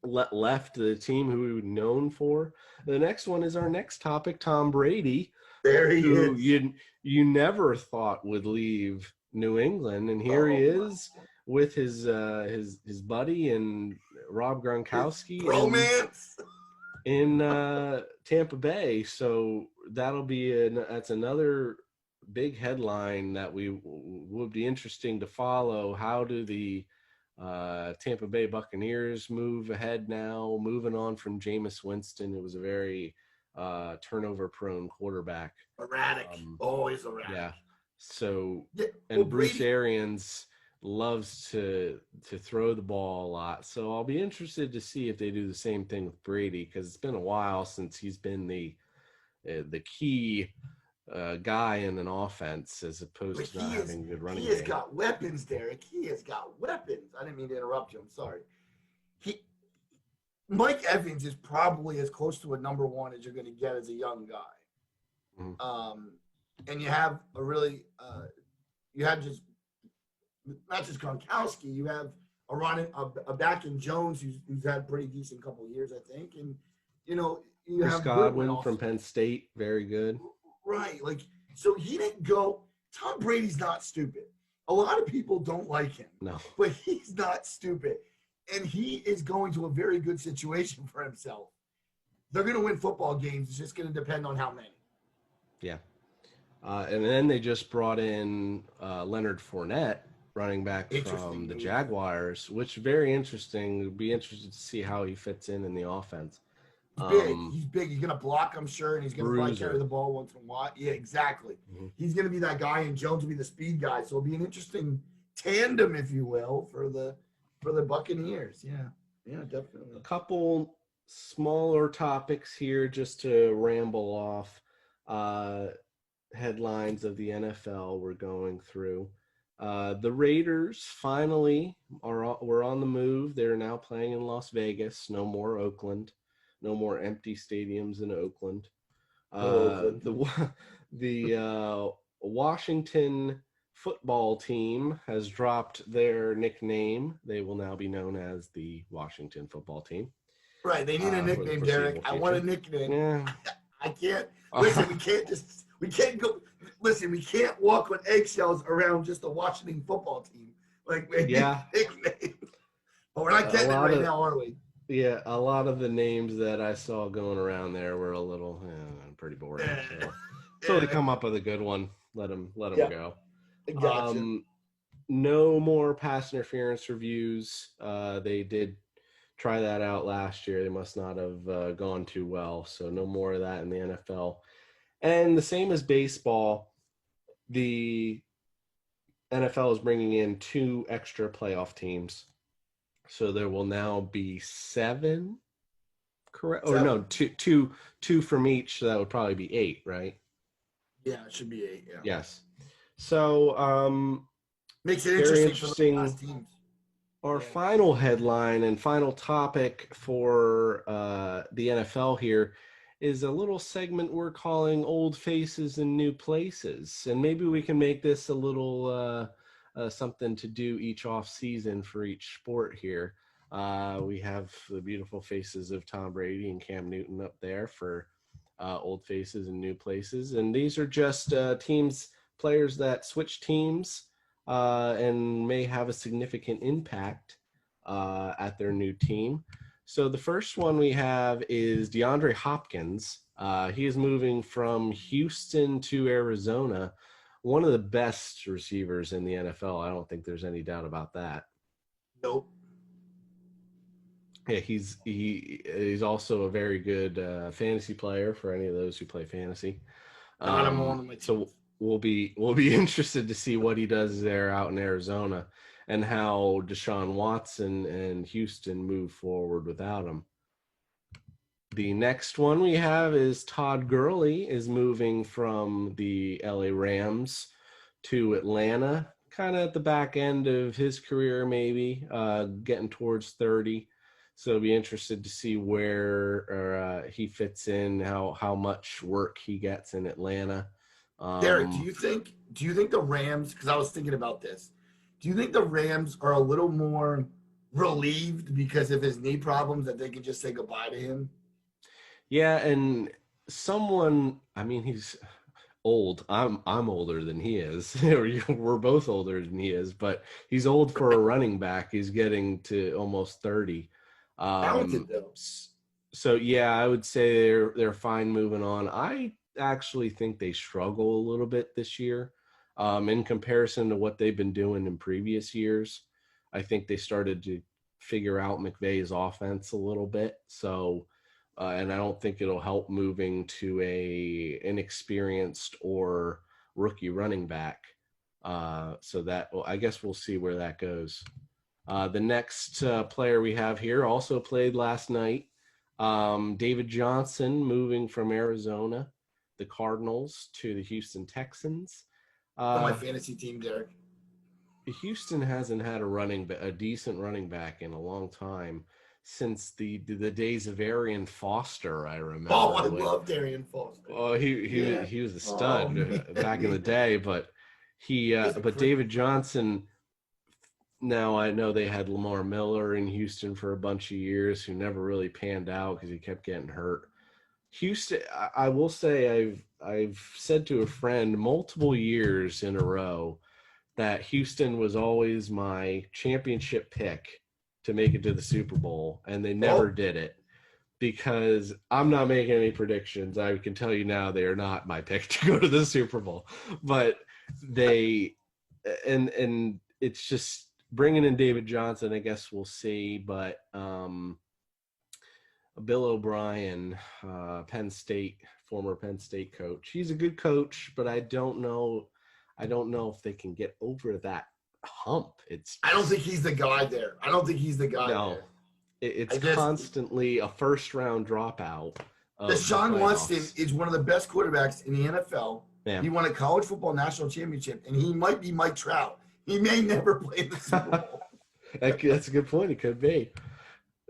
left the team who we were known for. The next one is our next topic, Tom Brady. There he is. You never thought would leave New England, and here he is with his buddy and Rob Gronkowski romance in Tampa Bay. So that's another big headline that would be interesting to follow. How do the Tampa Bay Buccaneers move ahead now, moving on from Jameis Winston? It was a very turnover-prone quarterback. Erratic. Always erratic. Yeah. So, and Bruce Arians loves to throw the ball a lot. So I'll be interested to see if they do the same thing with Brady, because it's been a while since he's been the key guy in an offense, as opposed to not having good running game. He has got weapons, Derek. He has got weapons. I didn't mean to interrupt you. I'm sorry. Mike Evans is probably as close to a number one as you're going to get as a young guy. Mm-hmm. And you have a really, you have just not just Gronkowski. You have a back in Jones who's had a pretty decent couple of years, I think, and you Chris have Godwin from Penn State, very good. Right, so he didn't go. Tom Brady's not stupid. A lot of people don't like him. No, but he's not stupid, and he is going to a very good situation for himself. They're going to win football games. It's just going to depend on how many. Yeah. And then they just brought in Leonard Fournette, running back from the Jaguars, which is very interesting. It'd be interesting to see how he fits in the offense. He's big. He's big. He's going to block, I'm sure, and he's going to probably carry the ball once in a while. Yeah, exactly. Mm-hmm. He's going to be that guy, and Jones will be the speed guy. So it'll be an interesting tandem, if you will, for the Buccaneers. Yeah, definitely. A couple smaller topics here just to ramble off. Headlines of the NFL we're going through. The Raiders finally were on the move. They're now playing in Las Vegas. No more Oakland. No more empty stadiums in Oakland. The Washington football team has dropped their nickname. They will now be known as the Washington football team. Right. They need a nickname, Derek. I want a nickname. Yeah. I can't. Listen, we can't go. Listen, we can't walk on eggshells around just the Washington football team. Nickname. But we're not getting it right now, are we? Yeah, a lot of the names that I saw going around there were a little pretty boring. So. Until they come up with a good one, let them Yeah, go. gotcha. No more pass interference reviews. They did try that out last year. They must not have gone too well. So no more of that in the NFL. And the same as baseball, the NFL is bringing in 2 extra playoff teams. So there will now be 7, correct? Or no, 7. two from each. So that would probably be 8, right? Yeah, it should be 8. Yeah, Yes. So makes it very interesting for the interesting. last teams. Our Yeah. final headline and final topic for the NFL here is a little segment we're calling Old Faces in New Places. And maybe we can make this a little something to do each off season for each sport here. We have the beautiful faces of Tom Brady and Cam Newton up there for Old Faces in New Places. And these are just players that switch teams and may have a significant impact at their new team. So the first one we have is DeAndre Hopkins. He is moving from Houston to Arizona. One of the best receivers in the NFL. I don't think there's any doubt about that. Nope. Yeah, he's also a very good fantasy player for any of those who play fantasy. Got him on my team. So we'll be interested to see what he does there out in Arizona and how Deshaun Watson and Houston move forward without him. The next one we have is Todd Gurley is moving from the LA Rams to Atlanta, kind of at the back end of his career, maybe getting towards 30. So I'll be interested to see where he fits in, how much work he gets in Atlanta. Derek, do you think the Rams? Because I was thinking about this. Do you think the Rams are a little more relieved because of his knee problems that they can just say goodbye to him? Yeah, and I mean, he's old. I'm older than he is. We're both older than he is, but he's old for a running back. He's getting to almost 30. Talented Um, though. so yeah, I would say they're fine moving on. I actually think they struggle a little bit this year, in comparison to what they've been doing in previous years. I think they started to figure out McVay's offense a little bit. So, and I don't think it'll help moving to a inexperienced or rookie running back. So that, well, I guess we'll see where that goes. The next player we have here also played last night. David Johnson moving from Arizona, the Cardinals, to the Houston Texans. On my Uh, fantasy team, Derek. Houston hasn't had a decent running back in a long time since the days of Arian Foster. I Oh, I remember when. love Darian Foster. Oh, Yeah. he was a Oh stud man. back in the Yeah. day, but He's a but great David Johnson. Now I know they had Lamar Miller in Houston for a bunch of years, who never really panned out because he kept getting hurt. Houston, I will say, I've said to a friend multiple years in a row that Houston was always my championship pick to make it to the Super Bowl, and they never Oh, did it because I'm not making any predictions. I can tell you now they are not my pick to go to the Super Bowl, but they and it's just bringing in David Johnson. I guess we'll see, but Bill O'Brien, Penn State, former Penn State coach. He's a good coach, but I don't know. I don't know if they can get over that hump. It's I don't think just he's the guy there. I don't think he's the guy no. there. It's I just constantly a first round dropout of the Deshaun Watson playoffs. is one of the best quarterbacks in the NFL. Yeah. He won a college football national championship, and he might be Mike Trout. He may never play in the Super Bowl. That's a good point. It could be.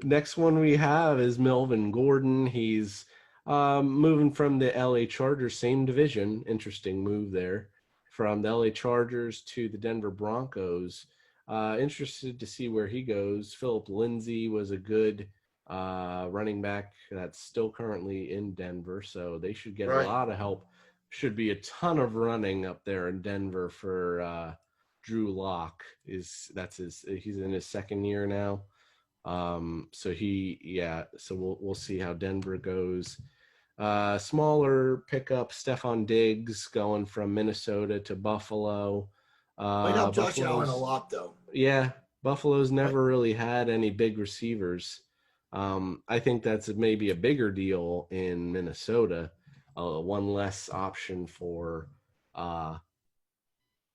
Next one we have is Melvin Gordon. He's moving from the LA Chargers, same division. Interesting move there. From the LA Chargers to the Denver Broncos. Interested to see where he goes. Philip Lindsay was a good running back that's still currently in Denver, so they should get a Right. lot of help. Should be a ton of running up there in Denver for Drew Lock. He's in his second year now. So so we'll see how Denver goes. Smaller pickup, Stephon Diggs going from Minnesota to Buffalo. Might help Josh Allen a Buffalo's, lot, though. yeah, Buffalo's Right. never really had any big receivers. I think that's maybe a bigger deal in Minnesota. One less option for uh,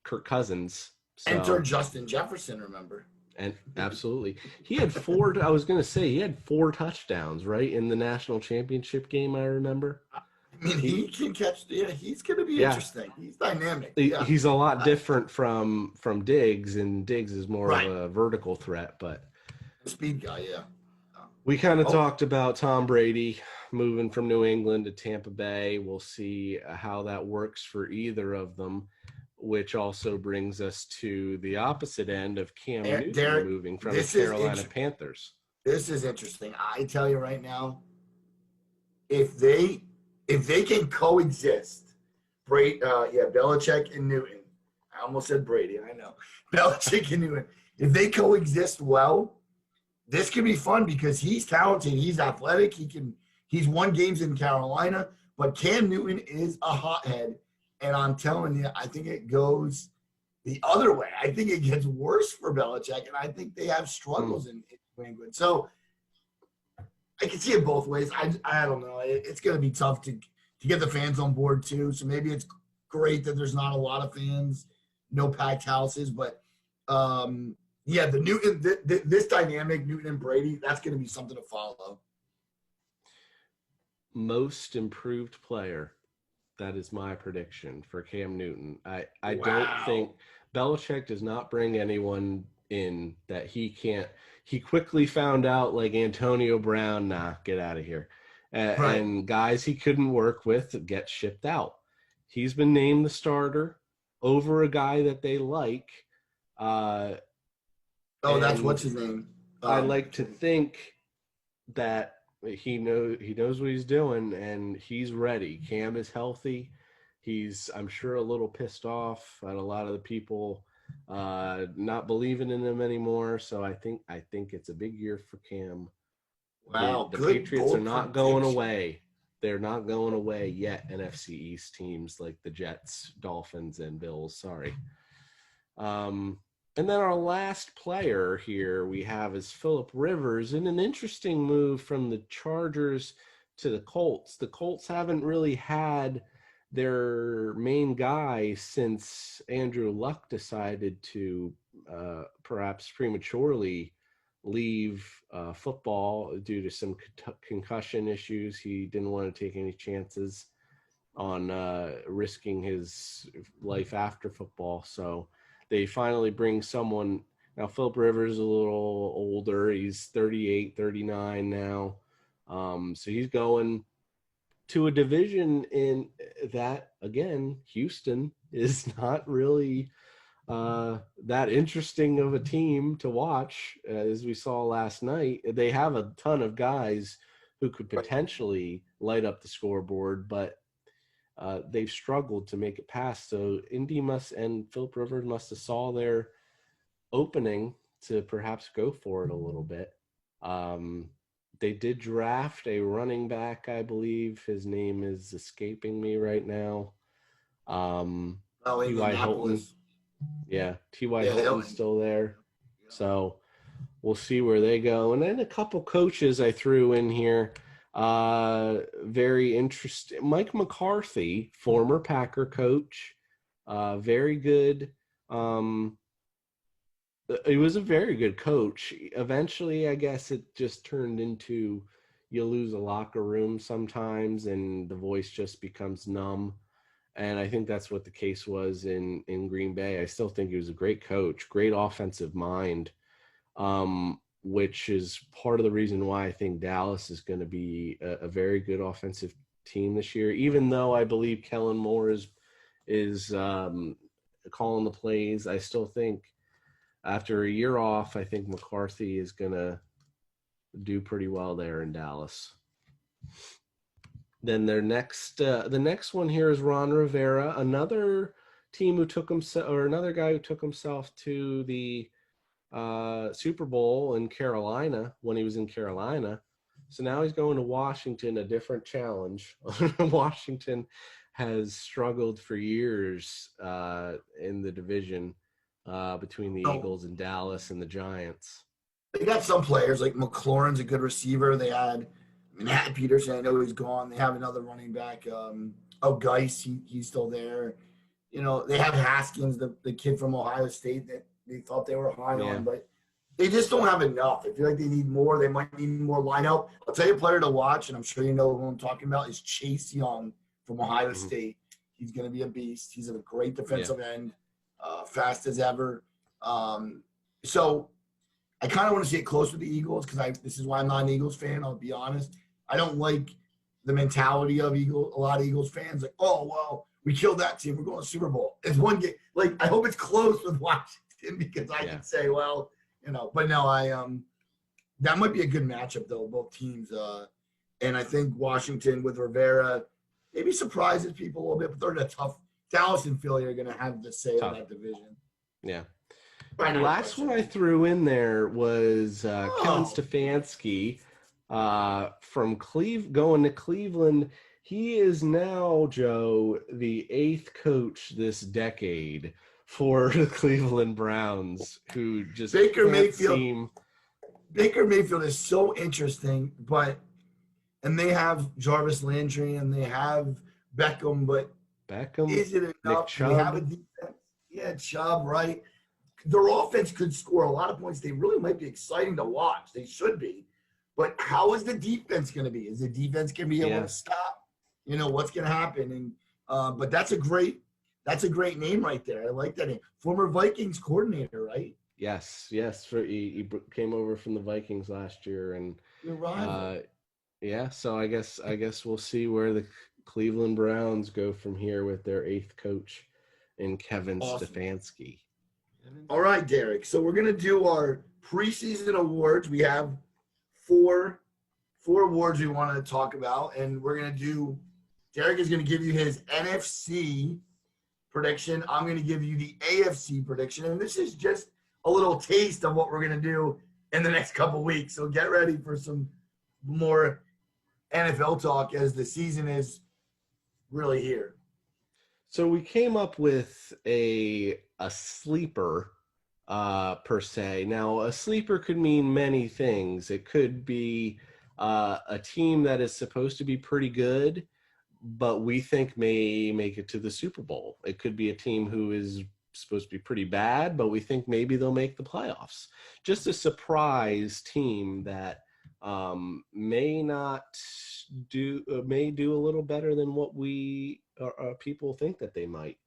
Kirk Cousins. Enter So, Justin Jefferson, remember? and absolutely, he had four. I was going to say he had four touchdowns right in the national championship game. I remember. I mean, He, he can catch. Yeah, he's going to be yeah, interesting. He's dynamic. Yeah. he's a lot Uh, different from Diggs, and Diggs is more of right. a vertical threat. But Speed guy, yeah. we kind of Oh, talked about Tom Brady moving from New England to Tampa Bay. We'll see how that works for either of them, which also brings us to the opposite end of Cam Newton Derek, moving from the this is Carolina Panthers. this is interesting. I tell you right now, if they can coexist, Belichick and Newton. I almost said Brady. I know Belichick and Newton. If they coexist well, this could be fun because he's talented. He's athletic. He's won games in Carolina, but Cam Newton is a hothead. And I'm telling you, I think it goes the other way. I think it gets worse for Belichick, and I think they have struggles in New England. So I can see it both ways. I don't know. It's going to be tough to get the fans on board too. So maybe it's great that there's not a lot of fans, no packed houses, but yeah, the Newton this dynamic Newton and Brady, that's going to be something to follow. Most improved player. That is my prediction for Cam Newton. I don't think Wow. Belichick does not bring anyone in that he can't. He quickly found out, like Antonio Brown, nah, get out of here. Right. And guys he couldn't work with get shipped out. He's been named the starter over a guy that they like. Uh, Oh, that's and what's his name. I like to think that he knows what he's doing and he's ready. Cam is healthy. He's, I'm sure, a little pissed off at a lot of the people not believing in him anymore. So I think it's a big year for Cam. The Wow, the good Patriots are bold not going prediction. away. They're not going away yet. NFC East teams like the Jets, Dolphins, and Bills. Sorry. Um, and then our last player here we have is Philip Rivers in an interesting move from the Chargers to the Colts. The Colts haven't really had their main guy since Andrew Luck decided to perhaps prematurely leave football due to some concussion issues. He didn't want to take any chances on risking his life after football. So they finally bring someone. Now, Philip Rivers is a little older. He's 38, 39 now. So he's going to a division in that, again, Houston is not really that interesting of a team to watch. As we saw last night, they have a ton of guys who could Right. potentially light up the scoreboard, but they've struggled to make it past. So Indy must and Philip Rivers must have saw their opening to perhaps go for it a little bit. Um, they did draft a running back, I believe. His name is escaping me right now. Um, Oh, T.Y. Hilton. Indianapolis. Yeah, T.Y. Yeah, Hilton's Hilton. still there. Yeah. So we'll see where they go. And then a couple coaches I threw in here. Very interesting. Mike McCarthy, former Packer coach, very good. Um, he was a very good coach. Eventually, I guess it just turned into you lose a locker room sometimes, and the voice just becomes numb. And I think that's what the case was in Green Bay. I still think he was a great coach, great offensive mind, which is part of the reason why I think Dallas is going to be a very good offensive team this year. Even though I believe Kellen Moore is calling the plays, I still think after a year off, I think McCarthy is going to do pretty well there in Dallas. Then the next one here is Ron Rivera, another team who took himself, or another guy who took himself to the Super Bowl in Carolina when he was in Carolina. So now he's going to Washington, a different challenge. Washington has struggled for years in the division between the So Eagles and Dallas and the Giants. they got some players like McLaurin's a good receiver. They had Matt Peterson. I know he's gone. They have another running back. Geis, he's still there. You know, they have Haskins, the kid from Ohio State that they thought they were high Yeah. on, but they just don't have enough. I feel like they need more. They might need more lineup. I'll tell you a player to watch, and I'm sure you know who I'm talking about, is Chase Young from Ohio State. He's going to be a beast. He's a great defensive end, fast as ever. So I kind of want to see it close with the Eagles because this is why I'm not an Eagles fan. I'll be honest. I don't like the mentality of a lot of Eagles fans. Like, oh, well, we killed that team. We're going to Super Bowl. It's one game. Like, I hope it's close with Washington because I can say, well, you know. But no, that might be a good matchup, though, both teams. And I think Washington with Rivera maybe surprises people a little bit, but they're in a tough – Dallas and Philly are going to have the say in that division. Yeah. The last one I threw in there was Kevin Stefanski from going to Cleveland. He is now, Joe, the 8th coach this decade for the Cleveland Browns, who just Baker Mayfield is so interesting, and they have Jarvis Landry and they have Beckham, but is it enough? They have a defense. Yeah, Chubb, right? Their offense could score a lot of points. They really might be exciting to watch. They should be. But how is the defense going to be? Is the defense going to be able to stop? You know, what's going to happen? And but that's a great name right there. I like that name. Former Vikings coordinator, right? Yes. He came over from the Vikings last year, and so I guess we'll see where the Cleveland Browns go from here with their 8th coach in Kevin Stefanski. All right, Derek. So we're gonna do our preseason awards. We have four awards we want to talk about, and we're gonna do. Derek is gonna give you his NFC prediction. I'm gonna give you the AFC prediction, and this is just a little taste of what we're gonna do in the next couple weeks. So get ready for some more NFL talk as the season is really here. So we came up with a sleeper per se. Now, a sleeper could mean many things. It could be a team that is supposed to be pretty good, but we think may make it to the Super Bowl. It could be a team who is supposed to be pretty bad, but we think maybe they'll make the playoffs. Just a surprise team that may do a little better than what we people think that they might.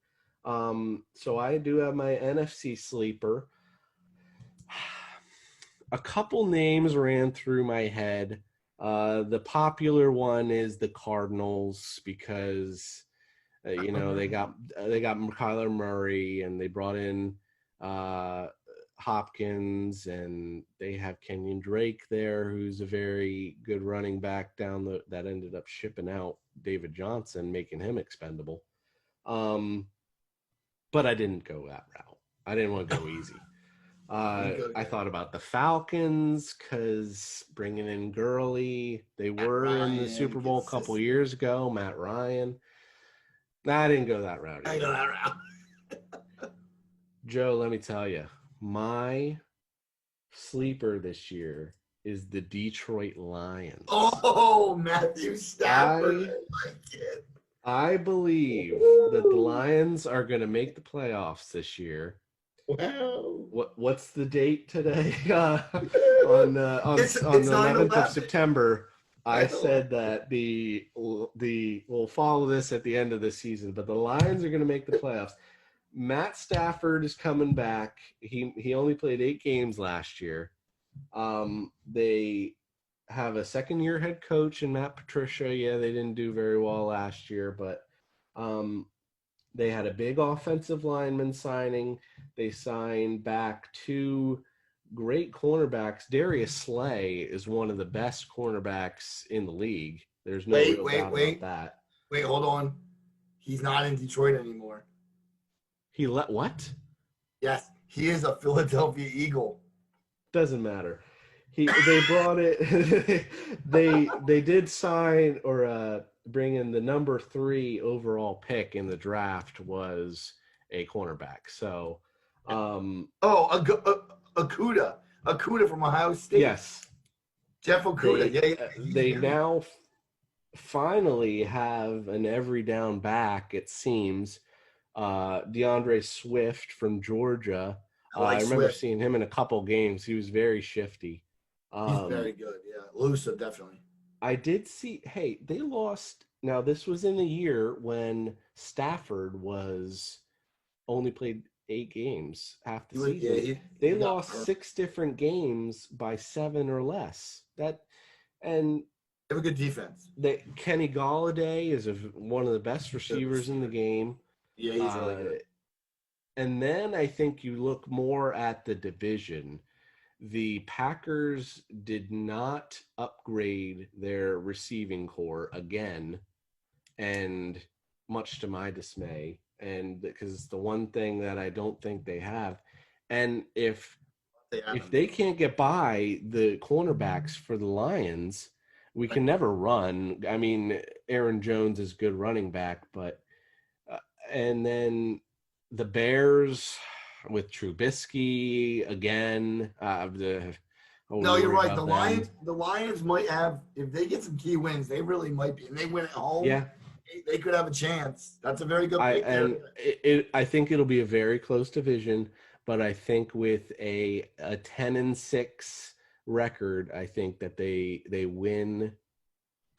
So I do have my NFC sleeper. A couple names ran through my head. The popular one is the Cardinals because they got Kyler Murray and they brought in Hopkins, and they have Kenyon Drake there, who's a very good running back that ended up shipping out David Johnson, making him expendable. But I didn't go that route. I didn't want to go easy. I thought about the Falcons because bringing in Gurley, they were in the Super Bowl a couple years ago. Matt Ryan. I didn't go that route. I go that route. Joe, let me tell you, my sleeper this year is the Detroit Lions. Oh, Matthew Stafford. I believe that the Lions are going to make the playoffs this year. Wow. What's the date today? On the 11th of September, I said that we'll follow this at the end of the season, but the Lions are going to make the playoffs. Matt Stafford is coming back. He only played 8 games last year. They have a second-year head coach in Matt Patricia. Yeah, they didn't do very well last year, but they had a big offensive lineman signing. They signed back 2 great cornerbacks. Darius Slay is one of the best cornerbacks in the league. There's no doubt about that. Wait, hold on. He's not in Detroit anymore. He what? Yes, he is a Philadelphia Eagle. Doesn't matter. They brought it. They did sign or bring in the number 3 overall pick in the draft was a cornerback. So, Oh, Akuda from Ohio State. yes, Jeff Okuda. they Yeah, he's they very. now finally have an every down back. It seems DeAndre Swift from Georgia. I like I remember Swift. seeing him in a couple games. He was very shifty. He's very Um, good. Yeah, Lusa definitely. I did see. Hey, they lost. Now this was in the year when Stafford was only played 8 games half the He was. Yeah, season. They he got lost hurt. 6 different games by 7 or less. And They have a good defense. Kenny Galladay is one of the best Good receivers in the receiver. game. Yeah, he's really Uh, good. and then I think you look more at the division. The Packers did not upgrade their receiving core again, and much to my dismay, and because it's the one thing that I don't think they have. And They if haven't. they can't get by the cornerbacks for the Lions, we can never run. I mean, Aaron Jones is good running back, but uh, and then the Bears with Trubisky again. No, you're Worry right. The about them. Lions, the Lions might have if they get some key wins. They really might be, and they win at home. Yeah, They could have a chance. That's a very good I pick there. and I think it'll be a very close division, but I think with a 10-6 record, I think that they win.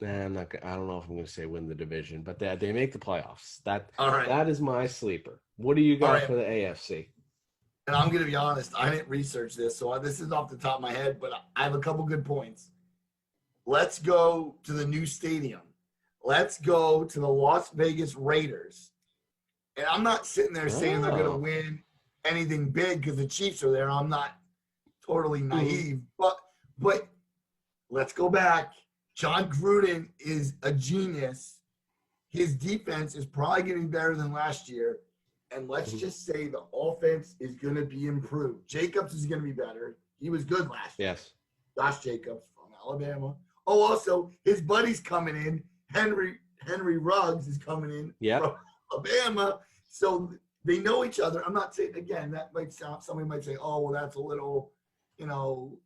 Nah, I'm not. I don't know if I'm going to say win the division, but that they make the playoffs. All right, That is my sleeper. What do you all got right. for the AFC? And I'm going to be honest. I didn't research this, so this is off the top of my head. But I have a couple good points. Let's go to the new stadium. Let's go to the Las Vegas Raiders. And I'm not sitting there saying they're going to Oh, win anything big because the Chiefs are there. I'm not totally mhm. naive, but let's go back. John Gruden is a genius. His defense is probably getting better than last year. And let's Mhm. just say the offense is going to be improved. Jacobs is going to be better. He was good last year. Yes. Josh Jacobs from Alabama. Oh, also his buddy's coming in. Henry Ruggs is coming in Yep. from Alabama. So they know each other. I'm not saying again that might sound. Somebody might say, "Oh, well, that's a little, you know,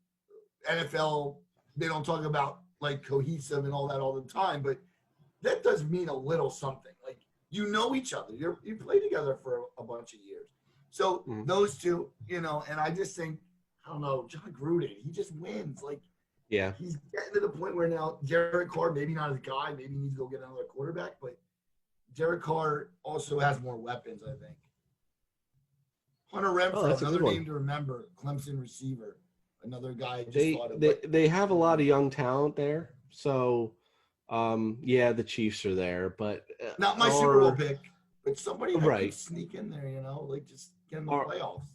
NFL." They don't talk about like cohesive and all that all the time, but that does mean a little something. Like you know each other. You play together for a bunch of years. So Mhm. those two, and I just think I don't know, John Gruden, he just wins. Like Yeah. he's getting to the point where now Derek Carr, maybe not his guy, maybe he needs to go get another quarterback, but Derek Carr also has more weapons, I think. Hunter Oh, Renfro, that's a good another one. name to remember, Clemson receiver, another guy I just They thought of. they But they have a lot of young talent there. So, yeah, the Chiefs are there, but not my Super Bowl are pick, but somebody that could right. sneak in there, like just get in the Are playoffs.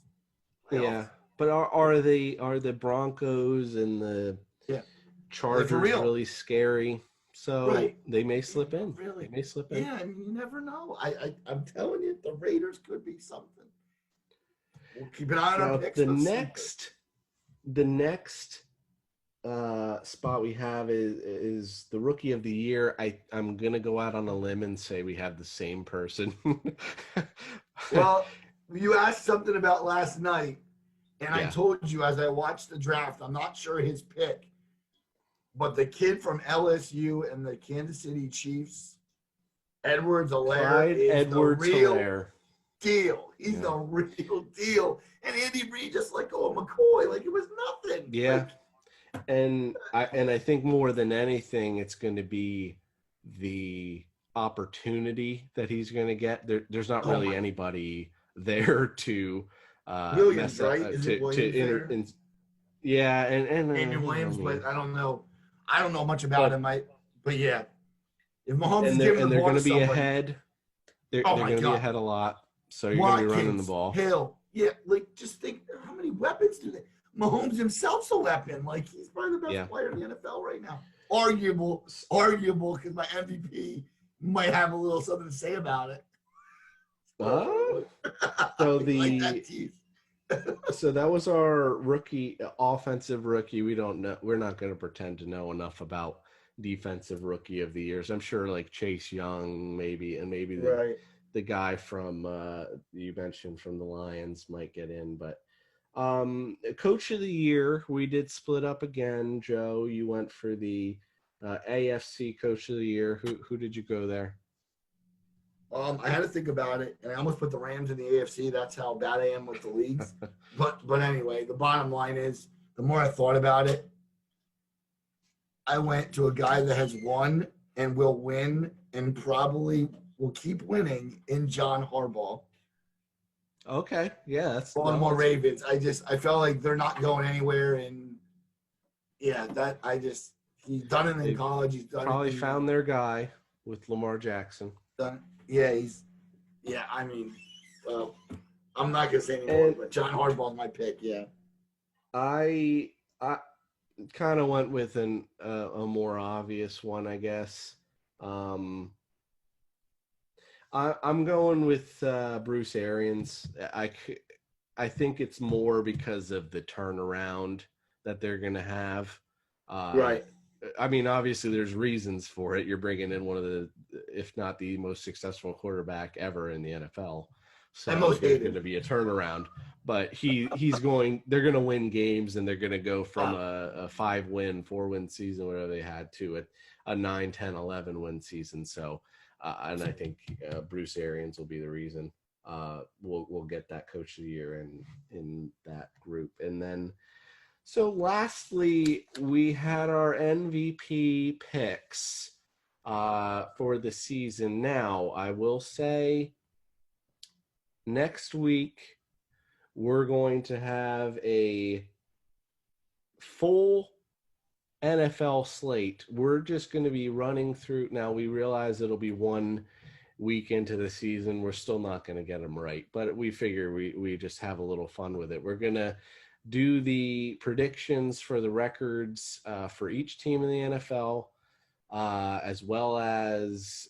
Yeah, Playoffs. but are the Broncos and the Yeah. Are they for Chargers real? really scary? So Right. they may Yeah, slip not in. They really. may slip in. Yeah, I mean, you never know. I'm telling you, the Raiders could be something. We'll keep an eye on our Now picks, but sleeper. the next spot we have is the rookie of the year. I'm gonna go out on a limb and say we have the same person. Well, you asked something about last night, and I Yeah, told you as I watched the draft, I'm not sure his pick, but the kid from LSU and the Kansas City Chiefs, Edwards-Helaire, Clyde is the real Edwards-Helaire. deal. He's Yeah, the real deal. And Andy Reid just let go of McCoy like it was nothing. yeah, Like, and I think more than anything, it's going to be the opportunity that he's going to get. There's not oh really my, anybody there to Williams, mess up right? Is it to Williams there? yeah, and Damian I Williams, mean, but I don't know. I don't know much about but him. But yeah, if Mahomes is giving the they're ball going to to be somebody, ahead. oh They're my going to be God, ahead a lot. So you're going to be running the Watkins, ball. Hill, yeah, like just think how many weapons do they? Mahomes himself's a weapon. Like he's probably the best Yeah. player in the NFL right now. Arguable, because my MVP might have a little something to say about it. Uh, Spoiler alert. so You like the that tease? So that was our rookie, offensive rookie. We don't know. We're not going to pretend to know enough about defensive rookie of the years. I'm sure like Chase Young, maybe, and maybe Right. the guy from you mentioned from the Lions might get in. But coach of the year, we did split up again. Joe, you went for the AFC coach of the year. Who did you go there? I had to think about it, and I almost put the Rams in the AFC. That's how bad I am with the leagues. But anyway, the bottom line is, the more I thought about it, I went to a guy that has won and will win and probably will keep winning in John Harbaugh. Okay, yeah, that's Baltimore Ravens. I felt like they're not going anywhere, and yeah, he's done it in college. He's done probably it. Found their guy with Lamar Jackson. Yeah, I mean, well, I'm not gonna say anymore, but John Harbaugh's my pick. Yeah, I kind of went with a more obvious one, I guess. I'm going with Bruce Arians. I think it's more because of the turnaround that they're going to have. right. I mean, obviously, there's reasons for it. You're bringing in one of the, if not the most successful quarterback ever in the NFL. So there's going to be a turnaround. But they're going to win games, and they're going to go from a 5-win, 4-win season, whatever they had, to a 9, 10, 11 win season. So, and I think Bruce Arians will be the reason we'll get that coach of the year in that group. And then, so lastly, we had our MVP picks for the season. Now, I will say next week we're going to have a full NFL slate. We're just going to be running through. Now, we realize it'll be 1 week into the season. We're still not going to get them right, but we figure we just have a little fun with it. We're going to do the predictions for the records for each team in the NFL, as well as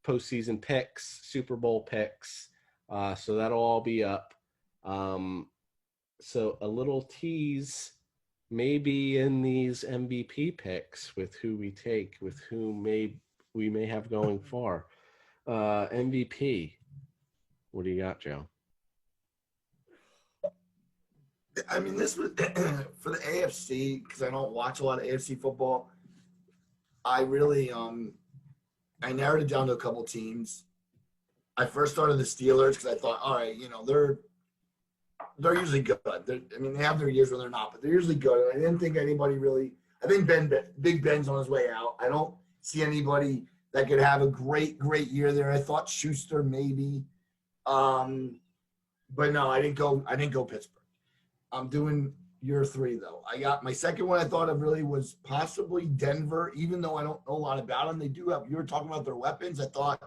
postseason picks, Super Bowl picks. So that'll all be up. So a little tease maybe in these MVP picks with who we take, with who we may have going far. MVP. What do you got, Joe? I mean, this was for the AFC, because I don't watch a lot of AFC football. I really I narrowed it down to a couple teams. I first started the Steelers because I thought, all right, they're usually good. They have their years when they're not, but they're usually good. And I didn't think anybody really. I think Big Ben's on his way out. I don't see anybody that could have a great year there. I thought Schuster maybe, but no, I didn't go Pittsburgh. I'm doing year 3 though. I got my second one. I thought of really was possibly Denver, even though I don't know a lot about them. They do have. You were talking about their weapons. I thought,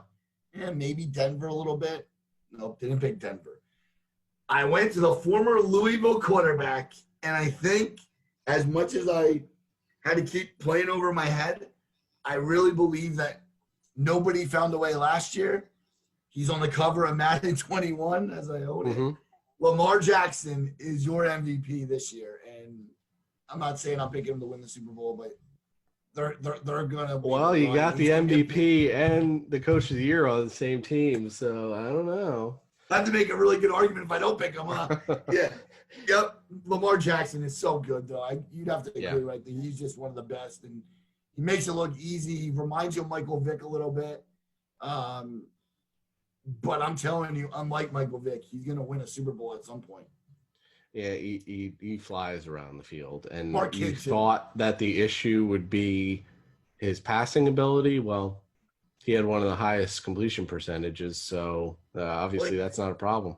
maybe Denver a little bit. Nope, didn't pick Denver. I went to the former Louisville quarterback, and I think as much as I had to keep playing over my head, I really believe that nobody found a way last year. He's on the cover of Madden 21, as I own it. Lamar Jackson is your MVP this year, and I'm not saying I'm picking him to win the Super Bowl, but they're gonna. Well, you got the MVP and the coach of the year on the same team, so I don't know. I have to make a really good argument if I don't pick him, huh? Yeah. Yep. Lamar Jackson is so good, though. You'd have to agree, right? That he's just one of the best, and he makes it look easy. He reminds you of Michael Vick a little bit. But I'm telling you, unlike Michael Vick, he's going to win a Super Bowl at some point. Yeah, he flies around the field. And you thought that the issue would be his passing ability. Well, he had one of the highest completion percentages, so obviously that's not a problem.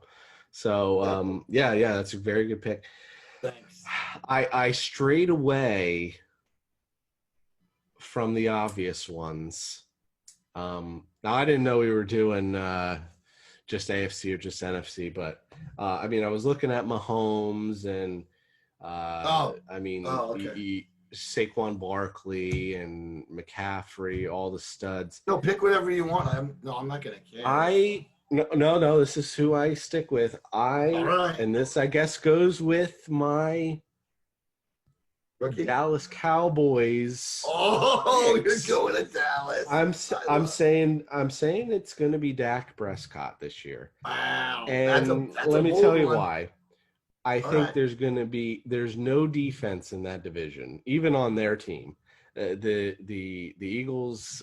So, that's a very good pick. Thanks. I strayed away from the obvious ones. Now, I didn't know we were doing just AFC or just NFC, but I was looking at Mahomes and Saquon Barkley and McCaffrey, all the studs. No, pick whatever you want. I'm not going to care. No. This is who I stick with. All right, And this, I guess, goes with my rookie. Dallas Cowboys Oh, you're picks. going to Dallas. I love. I'm saying it's going to be Dak Prescott this year. Wow, And that's a let me bold tell you one. why. I All think right. there's no defense in that division, even on their team. The Eagles,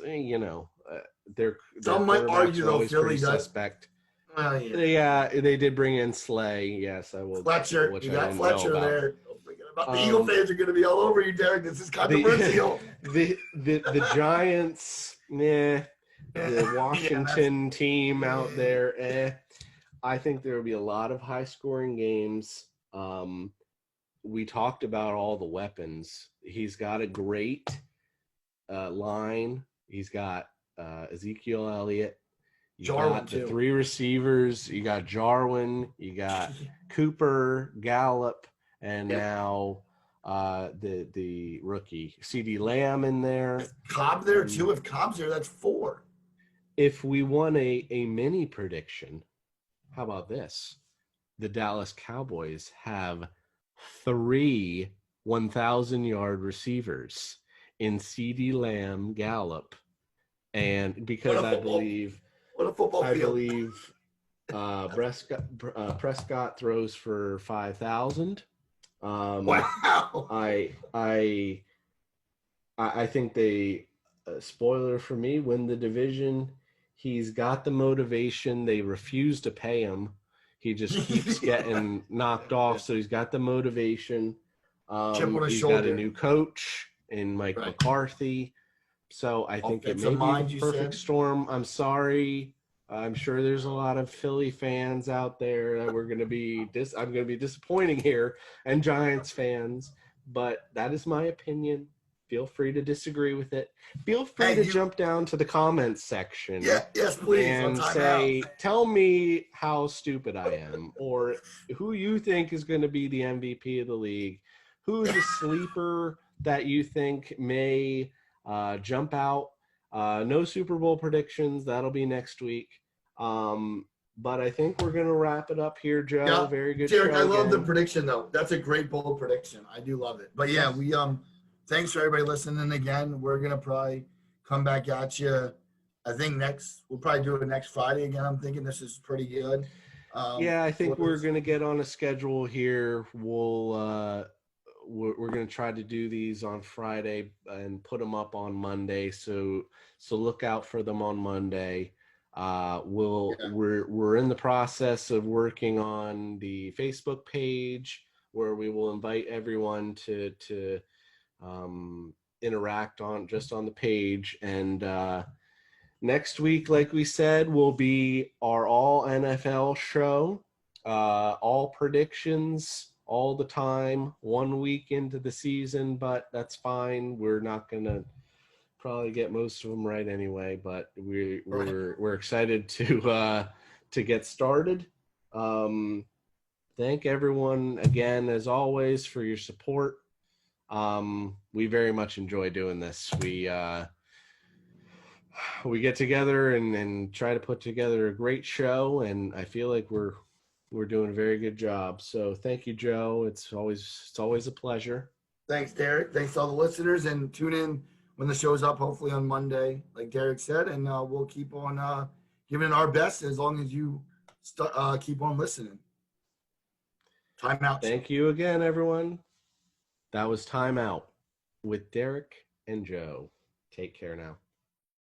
their Some might cornerbacks argue are though always pretty Philly does. suspect. Well, yeah. They did bring in Slay, yes, Fletcher, which you I got didn't know Fletcher about. there. Don't forget about the Eagle Um, fans are going to be all over you, Derek. This is the controversial. the Giants, nah. The Yeah, that's Washington team out yeah. there, I think there will be a lot of high scoring games. We talked about all the weapons. He's got a great line. He's got Ezekiel Elliott. You Jarwin got the too. three receivers. You got Jarwin. You got Cooper, Gallup, and Yep. now the rookie CD Lamb in there. Cobb there Um, too. If Cobb's there, that's four. if we want a mini prediction, how about this? The Dallas Cowboys have three 1,000-yard receivers in CD Lamb, Gallup, and What because a football! What a football I field! believe Prescott throws for 5,000. Wow. I think they spoiler for me win the division. He's got the motivation. They refuse to pay him. He just keeps getting knocked off. So he's got the motivation. Chip on his He's got a shoulder. new coach in Mike Right. McCarthy. So I think it Offensive may be the mind, you perfect said. storm. I'm sorry. I'm sure there's a lot of Philly fans out there that we're going to be I'm going to be disappointing here, and Giants fans, but that is my opinion. Feel free to disagree with it. Feel free Hey, to you. jump down to the comments section Yeah. Yes, please. On and timeout. say, tell me how stupid I am, or who you think is going to be the MVP of the league. Who's a sleeper that you think may jump out? No Super Bowl predictions. That'll be next week. But I think we're going to wrap it up here, Joe. Yeah, Very good Derek, I show love the again. prediction though. That's a great bold prediction. I do love it. But yeah, we thanks for everybody listening again. We're gonna probably come back at you. I think we'll probably do it next Friday again. I'm thinking this is pretty good. Yeah, I For think we're this. going to get on a schedule here. We're going to try to do these on Friday and put them up on Monday. So look out for them on Monday. Yeah. We're in the process of working on the Facebook page where we will invite everyone to interact on the page. And next week, like we said, will be our all NFL show, all predictions all the time, 1 week into the season, but that's fine. We're not going to probably get most of them right anyway, but Right. we're excited to get started. Thank everyone again, as always, for your support. We very much enjoy doing this. We get together and try to put together a great show, and I feel like we're doing a very good job. So thank you, Joe. It's always a pleasure. Thanks, Derek. Thanks to all the listeners, and tune in when the show's up, hopefully on Monday, like Derek said, and we'll keep on giving it our best as long as you keep on listening. Timeout show. Thank you again, everyone. That was Time Out with Derek and Joe. Take care now.